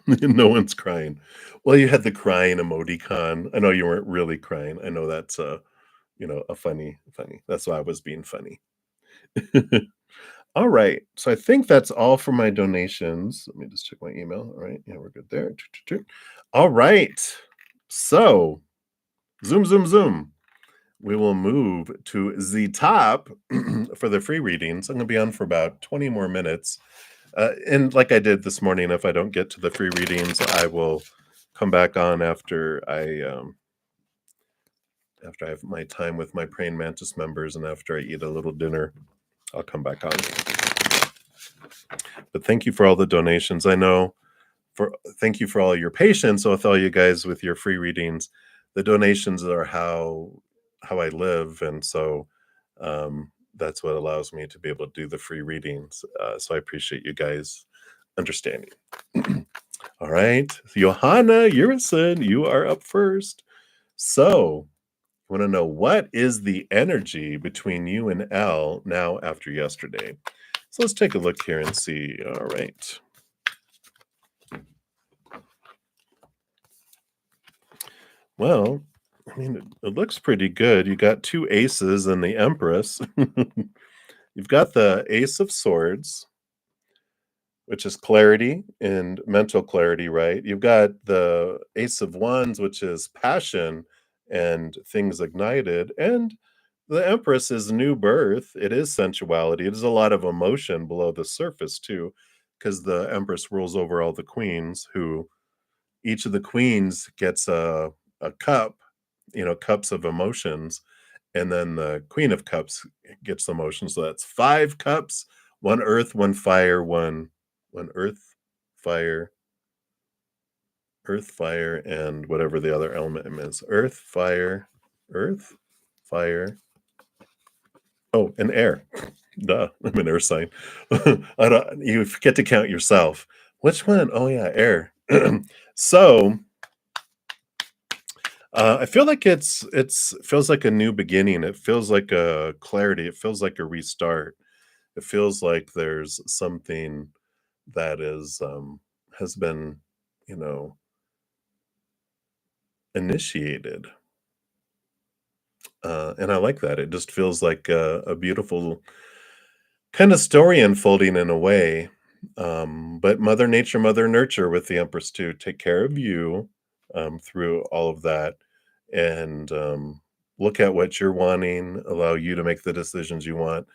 No one's crying. Well, you had the crying emoticon. I know you weren't really crying. I know that's a funny. That's why I was being funny. All right. So I think that's all for my donations. Let me just check my email. All right. Yeah, we're good there. All right. So zoom, zoom, zoom. We will move to the top for the free readings. I'm going to be on for about 20 more minutes. And like I did this morning, if I don't get to the free readings, I will come back on after I have my time with my praying mantis members and after I eat a little dinner. I'll come back on. But thank you for all the donations. Thank you for all your patience with all you guys with your free readings. The donations are how I live, and so that's what allows me to be able to do the free readings. So I appreciate you guys understanding. All right, Johanna Urison, you are up first. So, I want to know, what is the energy between you and Elle now after yesterday? So let's take a look here and see. All right. Well, I mean, it looks pretty good. You got 2 aces and the Empress. You've got the Ace of Swords, which is clarity and mental clarity, right? You've got the Ace of Wands, which is passion and things ignited, and the Empress is new birth. It is sensuality. It is a lot of emotion below the surface too, because the Empress rules over all the queens, who each of the queens gets a cup, cups of emotions, and then the Queen of Cups gets the motion, so that's 5 cups, 1 earth, 1 fire, 1 earth, fire, earth, fire, and whatever the other element is. Earth, fire, oh, and air. Duh, I'm an earth sign. I don't you forget to count yourself. Which one? Oh, yeah, air. So, I feel like it's feels like a new beginning. It feels like a clarity. It feels like a restart. It feels like there's something that has been, you know, initiated, and I like that. It just feels like a beautiful kind of story unfolding in a way. But Mother Nature, Mother Nurture with the Empress to take care of you through all of that, and look at what you're wanting. Allow you to make the decisions you want.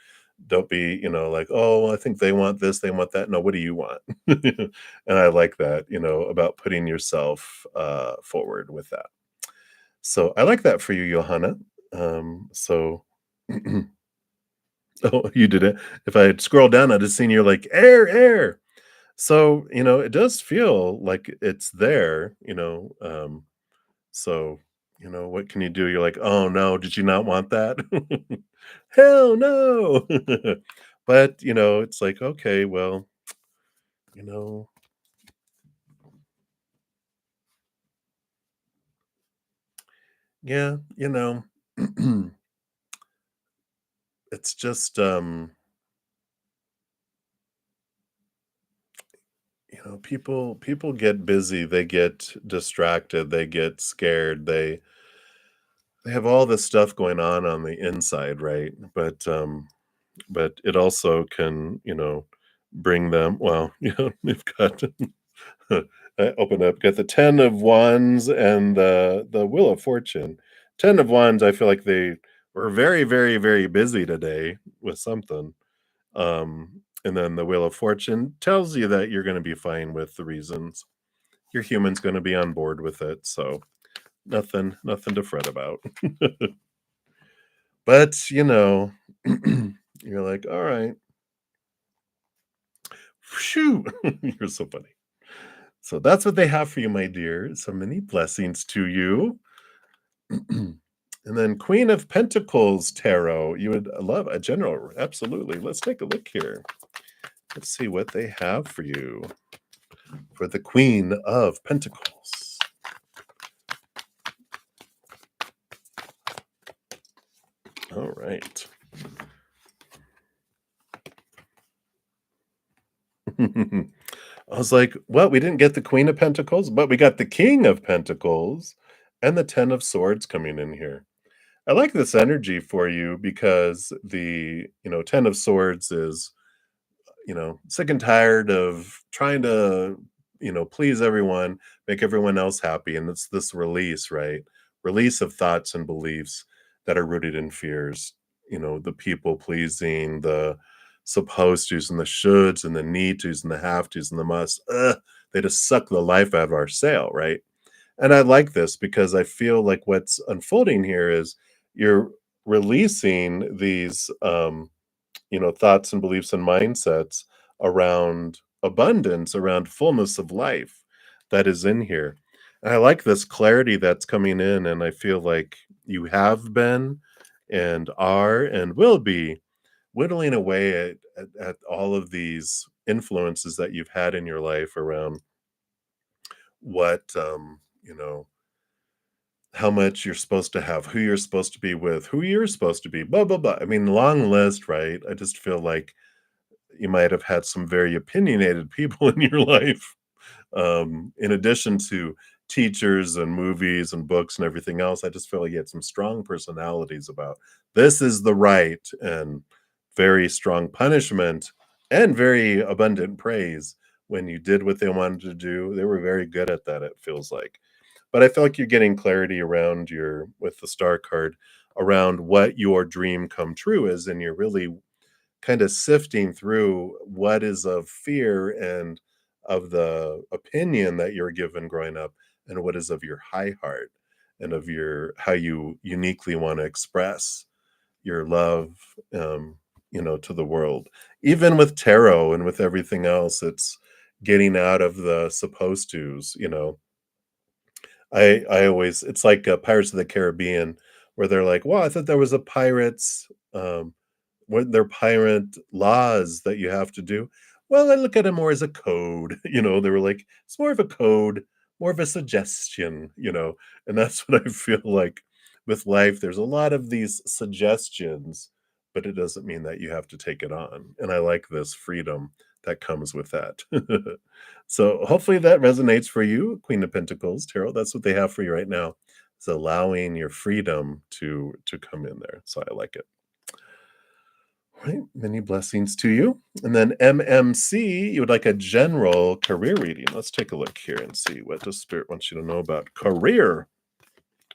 Don't be, like, oh, I think they want this, they want that. No, what do you want? And I like that, about putting yourself forward with that. So I like that for you, Johanna. So oh, you did it. If I had scrolled down, I'd have seen you're like, air, air. So, it does feel like it's there, so, what can you do? You're like, oh no, did you not want that? Hell no. But, it's like, okay, well, you know, yeah, it's just, people get busy, they get distracted, they get scared, they have all this stuff going on the inside, right? But it also can, bring them, well, we've got I open up, got the 10 of Wands and the Wheel of Fortune. 10 of Wands, I feel like they were very, very, very busy today with something. And then the Wheel of Fortune tells you that you're gonna be fine with the reasons. Your human's gonna be on board with it, so nothing to fret about. But, you're like, "All right, phew." You're so funny. So that's what they have for you, my dear. So many blessings to you. And then Queen of Pentacles tarot. You would love a general. Absolutely. Let's take a look here. Let's see what they have for you for the Queen of Pentacles. All right. I was like, well, we didn't get the Queen of Pentacles, but we got the King of Pentacles and the Ten of Swords coming in here. I like this energy for you because the, 10 of Swords is, sick and tired of trying to, please everyone, make everyone else happy. And it's this release, right? Release of thoughts and beliefs that are rooted in fears, the people pleasing, the supposed tos and the shoulds and the need tos and the have tos and the must. They just suck the life out of our sail, right? And I like this because I feel like what's unfolding here is you're releasing these thoughts and beliefs and mindsets around abundance, around fullness of life that is in here. And I like this clarity that's coming in, and I feel like you have been and are and will be whittling away at all of these influences that you've had in your life around what how much you're supposed to have, who you're supposed to be with, who you're supposed to be, blah blah blah. I mean, long list, right? I just feel like you might have had some very opinionated people in your life, in addition to teachers and movies and books and everything else. I just feel like you had some strong personalities about this is the right, and very strong punishment and very abundant praise when you did what they wanted to do. They were very good at that, it feels like. But I feel like you're getting clarity around your with the star card around what your dream come true is, and you're really kind of sifting through what is of fear and of the opinion that you're given growing up, and what is of your high heart and of your how you uniquely want to express. your love, um, to the world. Even with tarot and with everything else, it's getting out of the supposed tos. I always it's like, Pirates of the Caribbean, where they're like, "Well, I thought there was a pirates, weren't there pirate laws that you have to do?" Well, I look at it more as a code, they were like, "It's more of a code, more of a suggestion," and that's what I feel like with life. There's a lot of these suggestions, but it doesn't mean that you have to take it on, and I like this freedom that comes with that. So, hopefully that resonates for you, Queen of Pentacles, Tarot. That's what they have for you right now. It's allowing your freedom to come in there, so I like it. Right, many blessings to you. And then MMC, you would like a general career reading. Let's take a look here and see what the spirit wants you to know about career.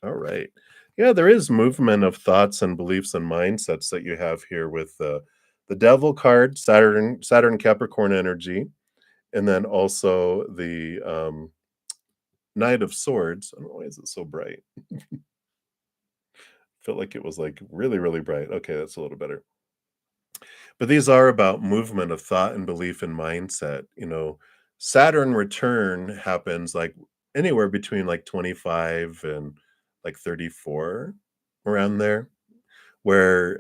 All right. Yeah, there is movement of thoughts and beliefs and mindsets that you have here with the Devil card, Saturn Capricorn energy, and then also the Knight of Swords. I don't know, why is it so bright? Felt like it was like really, really bright. Okay, that's a little better. But these are about movement of thought and belief and mindset. Saturn return happens like anywhere between like 25 and like 34, around there, where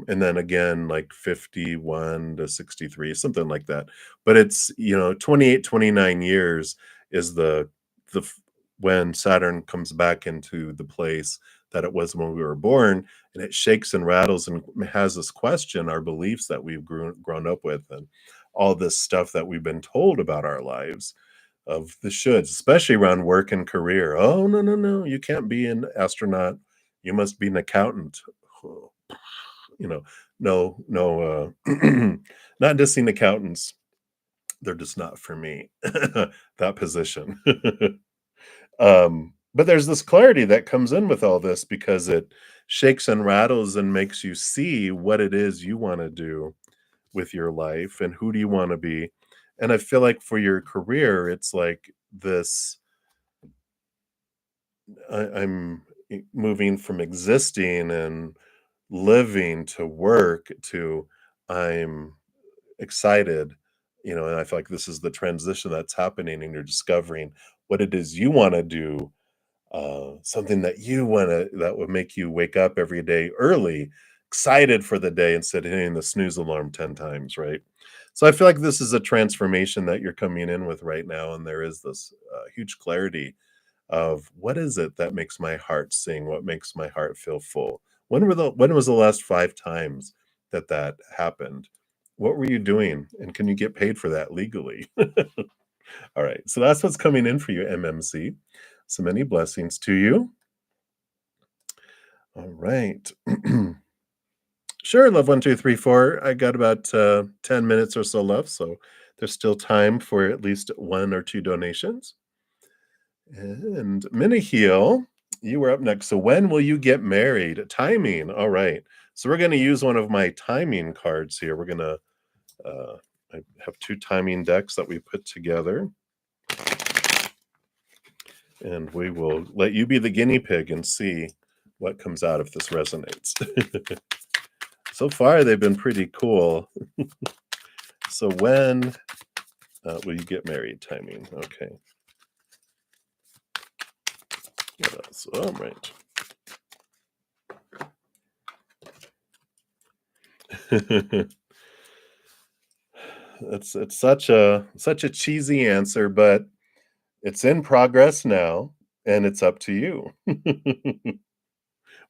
and then again like 51 to 63, something like that. But it's 28, 29 years is the when Saturn comes back into the place that it was when we were born, and it shakes and rattles and has us question our beliefs that we've grown up with, and all this stuff that we've been told about our lives of the shoulds, especially around work and career. Oh, no, no, no, you can't be an astronaut. You must be an accountant. Oh, you know, no, no, not dissing accountants. They're just not for me, that position. But there's this clarity that comes in with all this because it shakes and rattles and makes you see what it is you want to do with your life and who do you want to be. And I feel like for your career, it's like this I'm moving from existing and living to work to I'm excited, and I feel like this is the transition that's happening and you're discovering what it is you want to do, something that you want to that would make you wake up every day early, excited for the day instead of hitting the snooze alarm 10 times, right? So I feel like this is a transformation that you're coming in with right now, and there is this huge clarity of what is it that makes my heart sing, what makes my heart feel full. When was the last 5 times that happened? What were you doing, and can you get paid for that legally? All right, so that's what's coming in for you, MMC. So many blessings to you. All right. Sure, love 1234. I got about 10 minutes or so left, so there's still time for at least 1 or 2 donations. And Mini Heal, you were up next. So when will you get married? Timing. All right. So we're going to use one of my timing cards here. We're going to I have 2 timing decks that we put together. And we will let you be the guinea pig and see what comes out if this resonates. So far, they've been pretty cool. So when will you get married? Timing. Okay. What else? All right. It's such a cheesy answer, but it's in progress now, and it's up to you.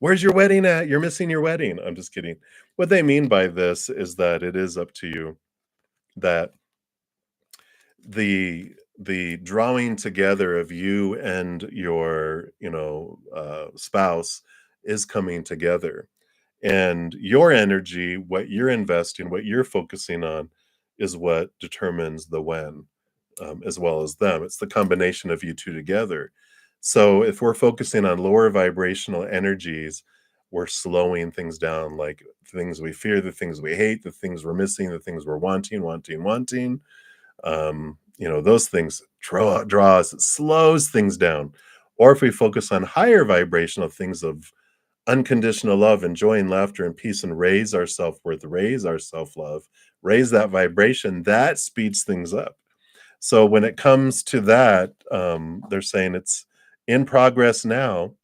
Where's your wedding at? You're missing your wedding. I'm just kidding. What they mean by this is that it is up to you, that the drawing together of you and your, spouse is coming together. And your energy, what you're investing, what you're focusing on is what determines the when, as well as them. It's the combination of you two together. So if we're focusing on lower vibrational energies, we're slowing things down, like things we fear, the things we hate, the things we're missing, the things we're wanting. Those things draws, it slows things down. Or if we focus on higher vibrational things of unconditional love and joy and laughter and peace and raise our self-worth, raise our self-love, raise that vibration, that speeds things up. So when it comes to that, they're saying it's in progress now,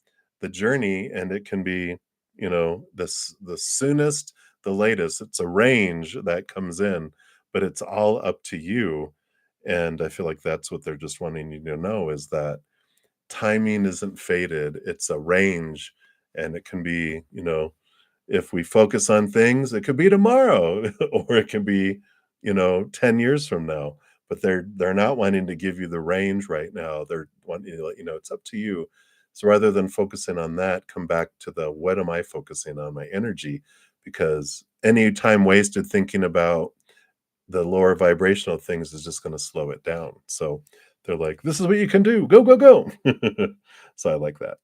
the journey, and it can be, the soonest, the latest. It's a range that comes in, but it's all up to you. And I feel like that's what they're just wanting you to know is that timing isn't fated. It's a range, and it can be, if we focus on things, it could be tomorrow or it can be, 10 years from now. But they're not wanting to give you the range right now. They're wanting to let you know it's up to you. So rather than focusing on that, come back to the what am I focusing on, my energy, because any time wasted thinking about the lower vibrational things is just going to slow it down. So they're like, this is what you can do. Go, go, go. So I like that.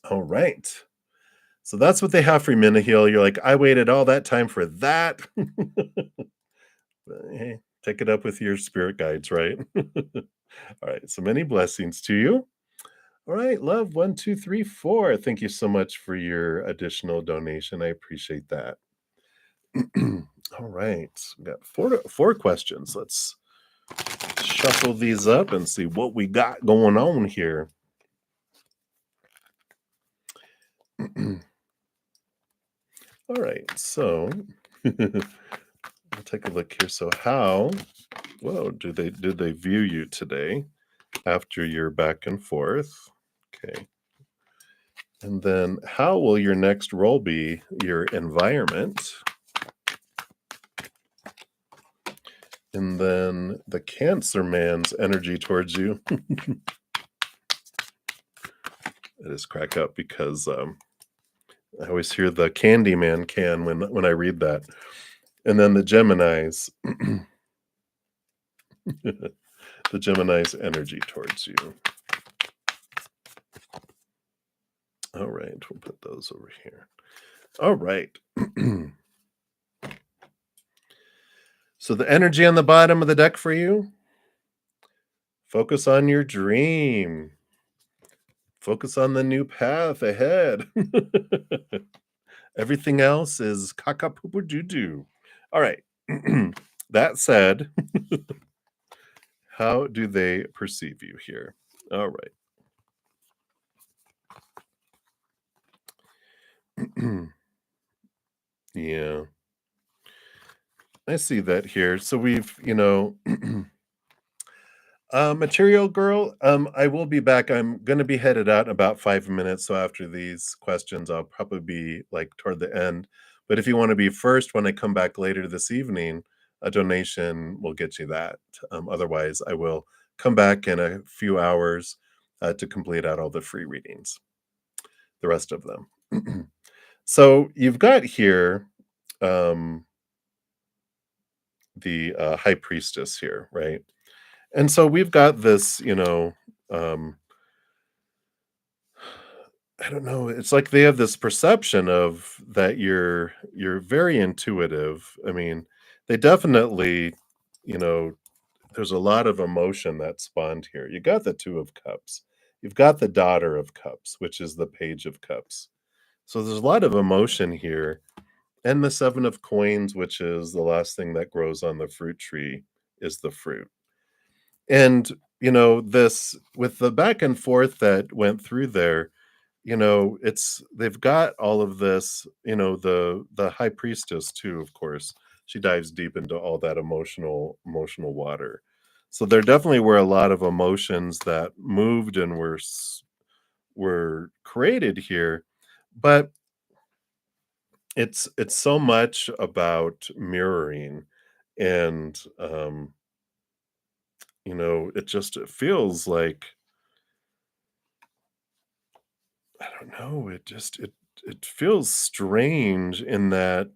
All right. So that's what they have for Minihil. You're like, I waited all that time for that. But, hey, take it up with your spirit guides, right? All right. So many blessings to you. All right. Love 1234. Thank you so much for your additional donation. I appreciate that. All right. We got four questions. Let's shuffle these up and see what we got going on here. All right. So we'll take a look here. So whoa, did they view you today after your back and forth? Okay. And then how will your next role be your environment? And then the Cancer Man's energy towards you. It is crack up because I always hear the Candyman can when I read that. And then the Gemini's the Gemini's energy towards you. All right, we'll put those over here. All right. So the energy on the bottom of the deck for you, focus on your dream. Focus on the new path ahead. Everything else is caca doo doo. All right. That said, how do they perceive you here? All right. Yeah. I see that here. So we've, material girl, I will be back. I'm gonna be headed out in about 5 minutes. So after these questions, I'll probably be like toward the end. But if you want to be first when I come back later this evening, a donation will get you that. Otherwise, I will come back in a few hours to complete out all the free readings, the rest of them. So you've got here um, the high priestess here, right? And so we've got this, um, I don't know, it's like they have this perception of that you're very intuitive. I mean, they definitely, you know, there's a lot of emotion that spawned here. You got the 2 of Cups. You've got the Daughter of Cups, which is the Page of Cups. So there's a lot of emotion here. And the 7 of Coins, which is the last thing that grows on the fruit tree, is the fruit. And, this with the back and forth that went through there, it's they've got all of this, the high priestess too, of course. She dives deep into all that emotional water. So there definitely were a lot of emotions that moved and were created here, but it's so much about mirroring and it feels like I don't know, it feels strange in that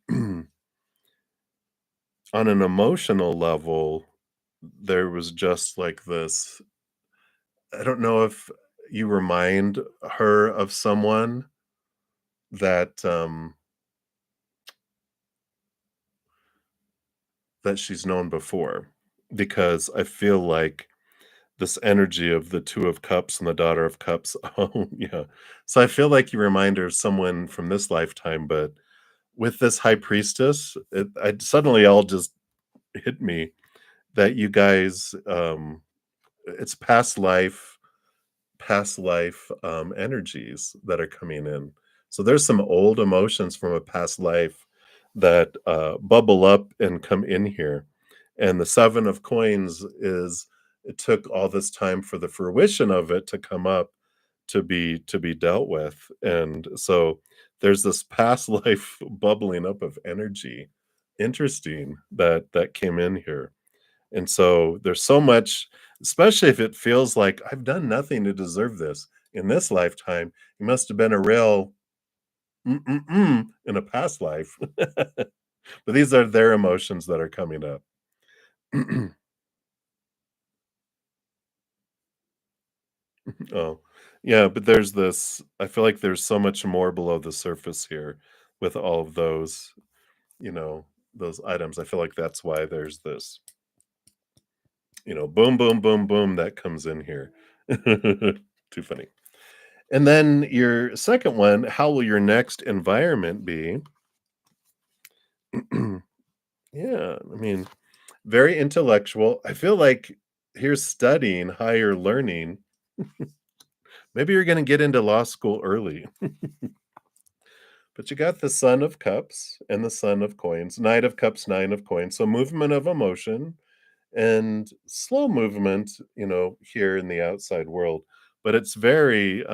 on an emotional level, there was just like this I don't know if you remind her of someone that that she's known before, because I feel like this energy of the Two of Cups and the Daughter of Cups. Oh, yeah. So I feel like you reminder of someone from this lifetime, but with this High Priestess, I suddenly all just hit me that you guys, it's past life energies that are coming in. So there's some old emotions from a past life that bubble up and come in here. And the Seven of Coins is it took all this time for the fruition of it to come up to be dealt with. And so there's this past life bubbling up of energy. Interesting that came in here. And so there's so much, especially if it feels like I've done nothing to deserve this in this lifetime. You must have been a real in a past life. But these are their emotions that are coming up. Oh, yeah, but there's this, I feel like there's so much more below the surface here with all of those, you know, those items. I feel like that's why there's this, boom, boom, boom, boom that comes in here. Too funny. And then your second one, how will your next environment be? Yeah, I mean, very intellectual. I feel like here's studying, higher learning. Maybe you're going to get into law school early, but you got the Son of Cups and the Son of Coins, Knight of Cups, Nine of Coins. So movement of emotion and slow movement, here in the outside world. But it's very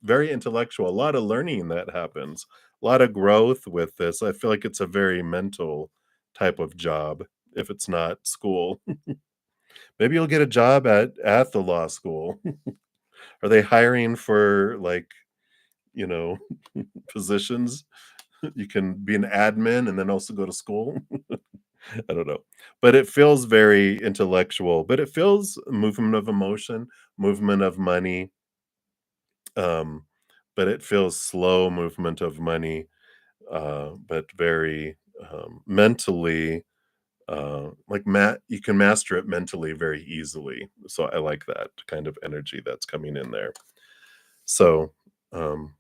intellectual. A lot of learning that happens, a lot of growth with this. I feel like it's a very mental type of job if it's not school. Maybe you'll get a job at the law school. Are they hiring for like, you know, positions? You can be an admin and then also go to school. I don't know. But it feels very intellectual, but it feels movement of emotion, movement of money, um, but it feels slow movement of money, but very, mentally, like you can master it mentally very easily. So I like that kind of energy that's coming in there. So, um,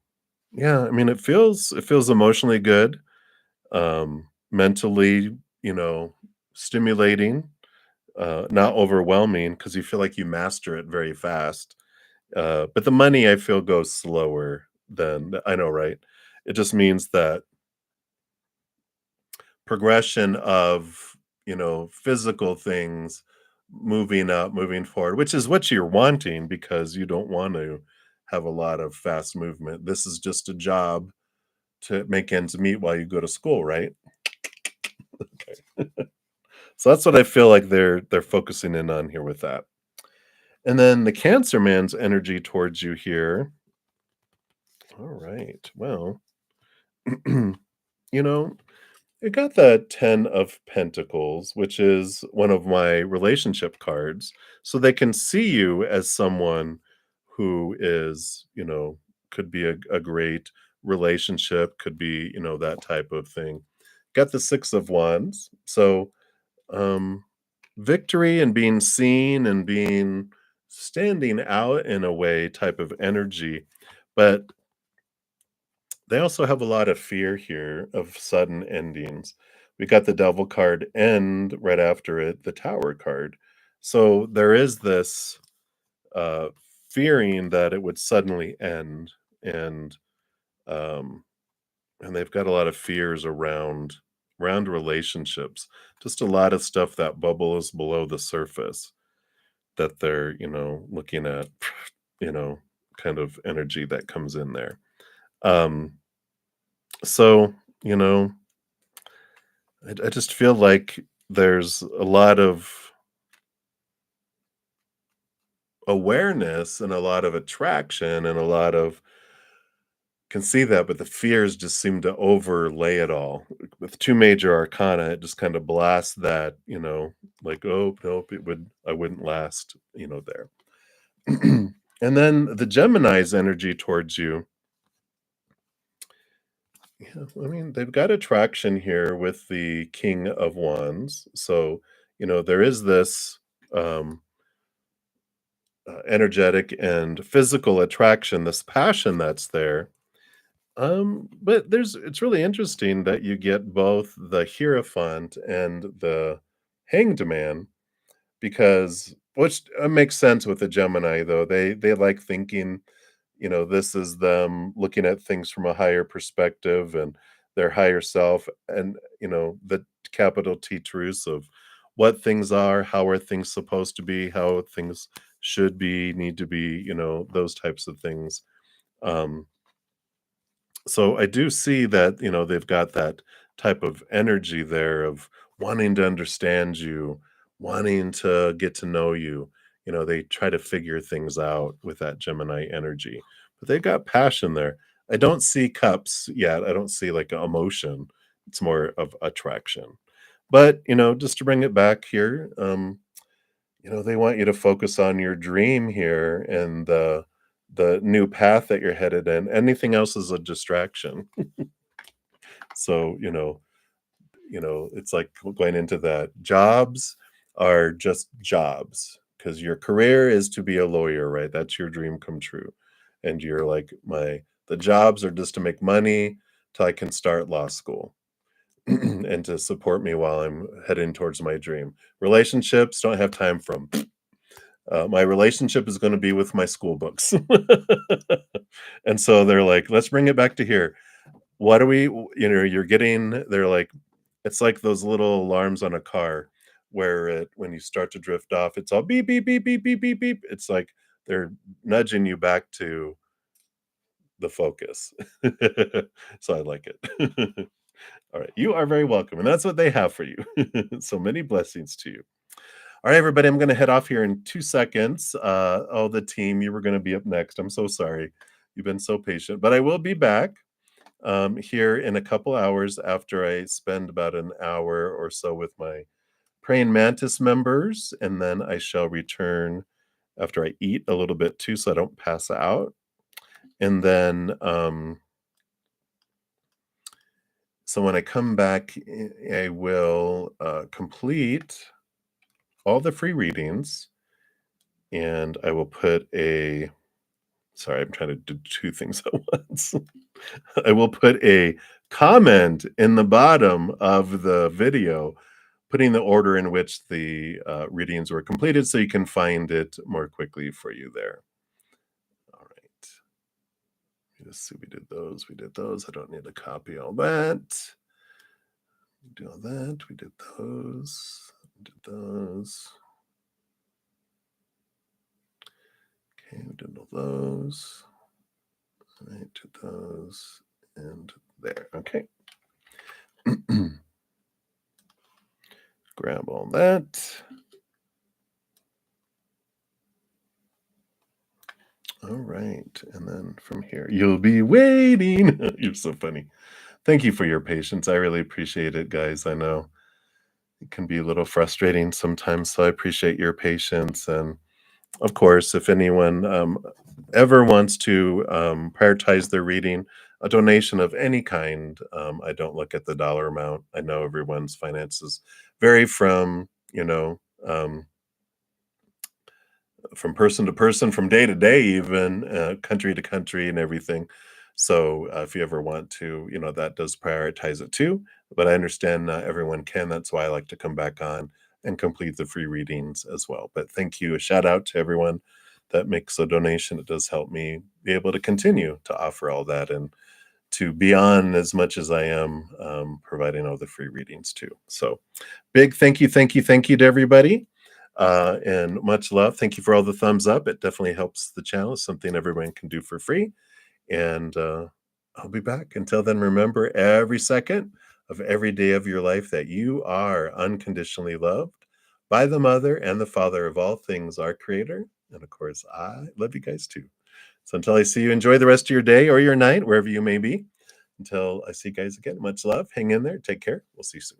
yeah, I mean, it feels emotionally good, mentally, stimulating, not overwhelming because you feel like you master it very fast. But the money I feel goes slower than I know, right? It just means that progression of, physical things moving up, moving forward, which is what you're wanting because you don't want to have a lot of fast movement. This is just a job to make ends meet while you go to school, right? Okay. So that's what I feel like they're focusing in on here with that. And then the Cancer Man's energy towards you here. All right. Well, you know, I got the 10 of Pentacles, which is one of my relationship cards. So they can see you as someone who is, could be a great relationship, could be, that type of thing. Got the Six of Wands. So, um, victory and being seen and being standing out in a way type of energy. But they also have a lot of fear here of sudden endings. We got the Devil card and right after it, the Tower card. So there is this uh, fearing that it would suddenly end, and um, and they've got a lot of fears around relationships. Just a lot of stuff that bubbles below the surface that they're looking at, you know, kind of energy that comes in there. Um, so you know I just feel like there's a lot of awareness and a lot of attraction and a lot of can see that, but the fears just seem to overlay it all. With two major arcana, it just kind of blasts that, like, oh nope, I wouldn't last, there. And then the Gemini's energy towards you. Yeah, I mean, they've got attraction here with the King of Wands. So, there is this um energetic and physical attraction, this passion that's there. But it's really interesting that you get both the Hierophant and the Hanged Man, because which makes sense with the Gemini, though. They like thinking, this is them looking at things from a higher perspective and their higher self, and the capital T truths of what things are, how are things supposed to be, how things should be, need to be, those types of things. Um, so I do see that, they've got that type of energy there of wanting to understand you, wanting to get to know you. They try to figure things out with that Gemini energy, but they've got passion there. I don't see cups yet. I don't see like emotion. It's more of attraction. But, just to bring it back here, they want you to focus on your dream here and the new path that you're headed in. Anything else is a distraction. So, it's like going into that. Jobs are just jobs because your career is to be a lawyer, right? That's your dream come true. And you're like, the jobs are just to make money till I can start law school and to support me while I'm heading towards my dream. Relationships don't have time for 'em. My relationship is gonna be with my school books. And so they're like, "Let's bring it back to here. What are we" you're getting they're like it's like those little alarms on a car where when you start to drift off, it's all beep, beep, beep, beep, beep, beep, beep. It's like they're nudging you back to the focus. So I like it. Alright, you are very welcome, and that's what they have for you. So many blessings to you. All right, everybody, I'm gonna head off here in 2 seconds. Oh, the team, you were gonna be up next. I'm so sorry. You've been so patient, but I will be back, here in a couple hours after I spend about an hour or so with my Praying Mantis members, and then I shall return after I eat a little bit too, so I don't pass out. And then, so when I come back, I will, complete all the free readings, and I will put a sorry, I'm trying to do 2 things at once. I will put a comment in the bottom of the video, putting the order in which the, readings were completed so you can find it more quickly for you there. All right. Let's see, we did those. I don't need to copy all that. Do all that, we did those, did those. Okay, we did all those. All right, did those, and there, okay. Grab all that. All right, and then from here, you'll be waiting. You're so funny. Thank you for your patience. I really appreciate it, guys. I know it can be a little frustrating sometimes, so I appreciate your patience. And of course, if anyone ever wants to prioritize their reading, a donation of any kind, I don't look at the dollar amount. I know everyone's finances vary from person to person, from day to day, even country to country, and everything. So if you ever want to, that does prioritize it too. But I understand not everyone can. That's why I like to come back on and complete the free readings as well. But thank you. A shout out to everyone that makes a donation. It does help me be able to continue to offer all that and to be on as much as I am providing all the free readings too. So big thank you to everybody. And much love. Thank you for all the thumbs up. It definitely helps the channel. It's something everyone can do for free. And I'll be back. Until then, remember every second of every day of your life that you are unconditionally loved by the mother and the father of all things, our creator. And of course, I love you guys too. So until I see you, enjoy the rest of your day or your night, wherever you may be. Until I see you guys again, much love. Hang in there. Take care. We'll see you soon.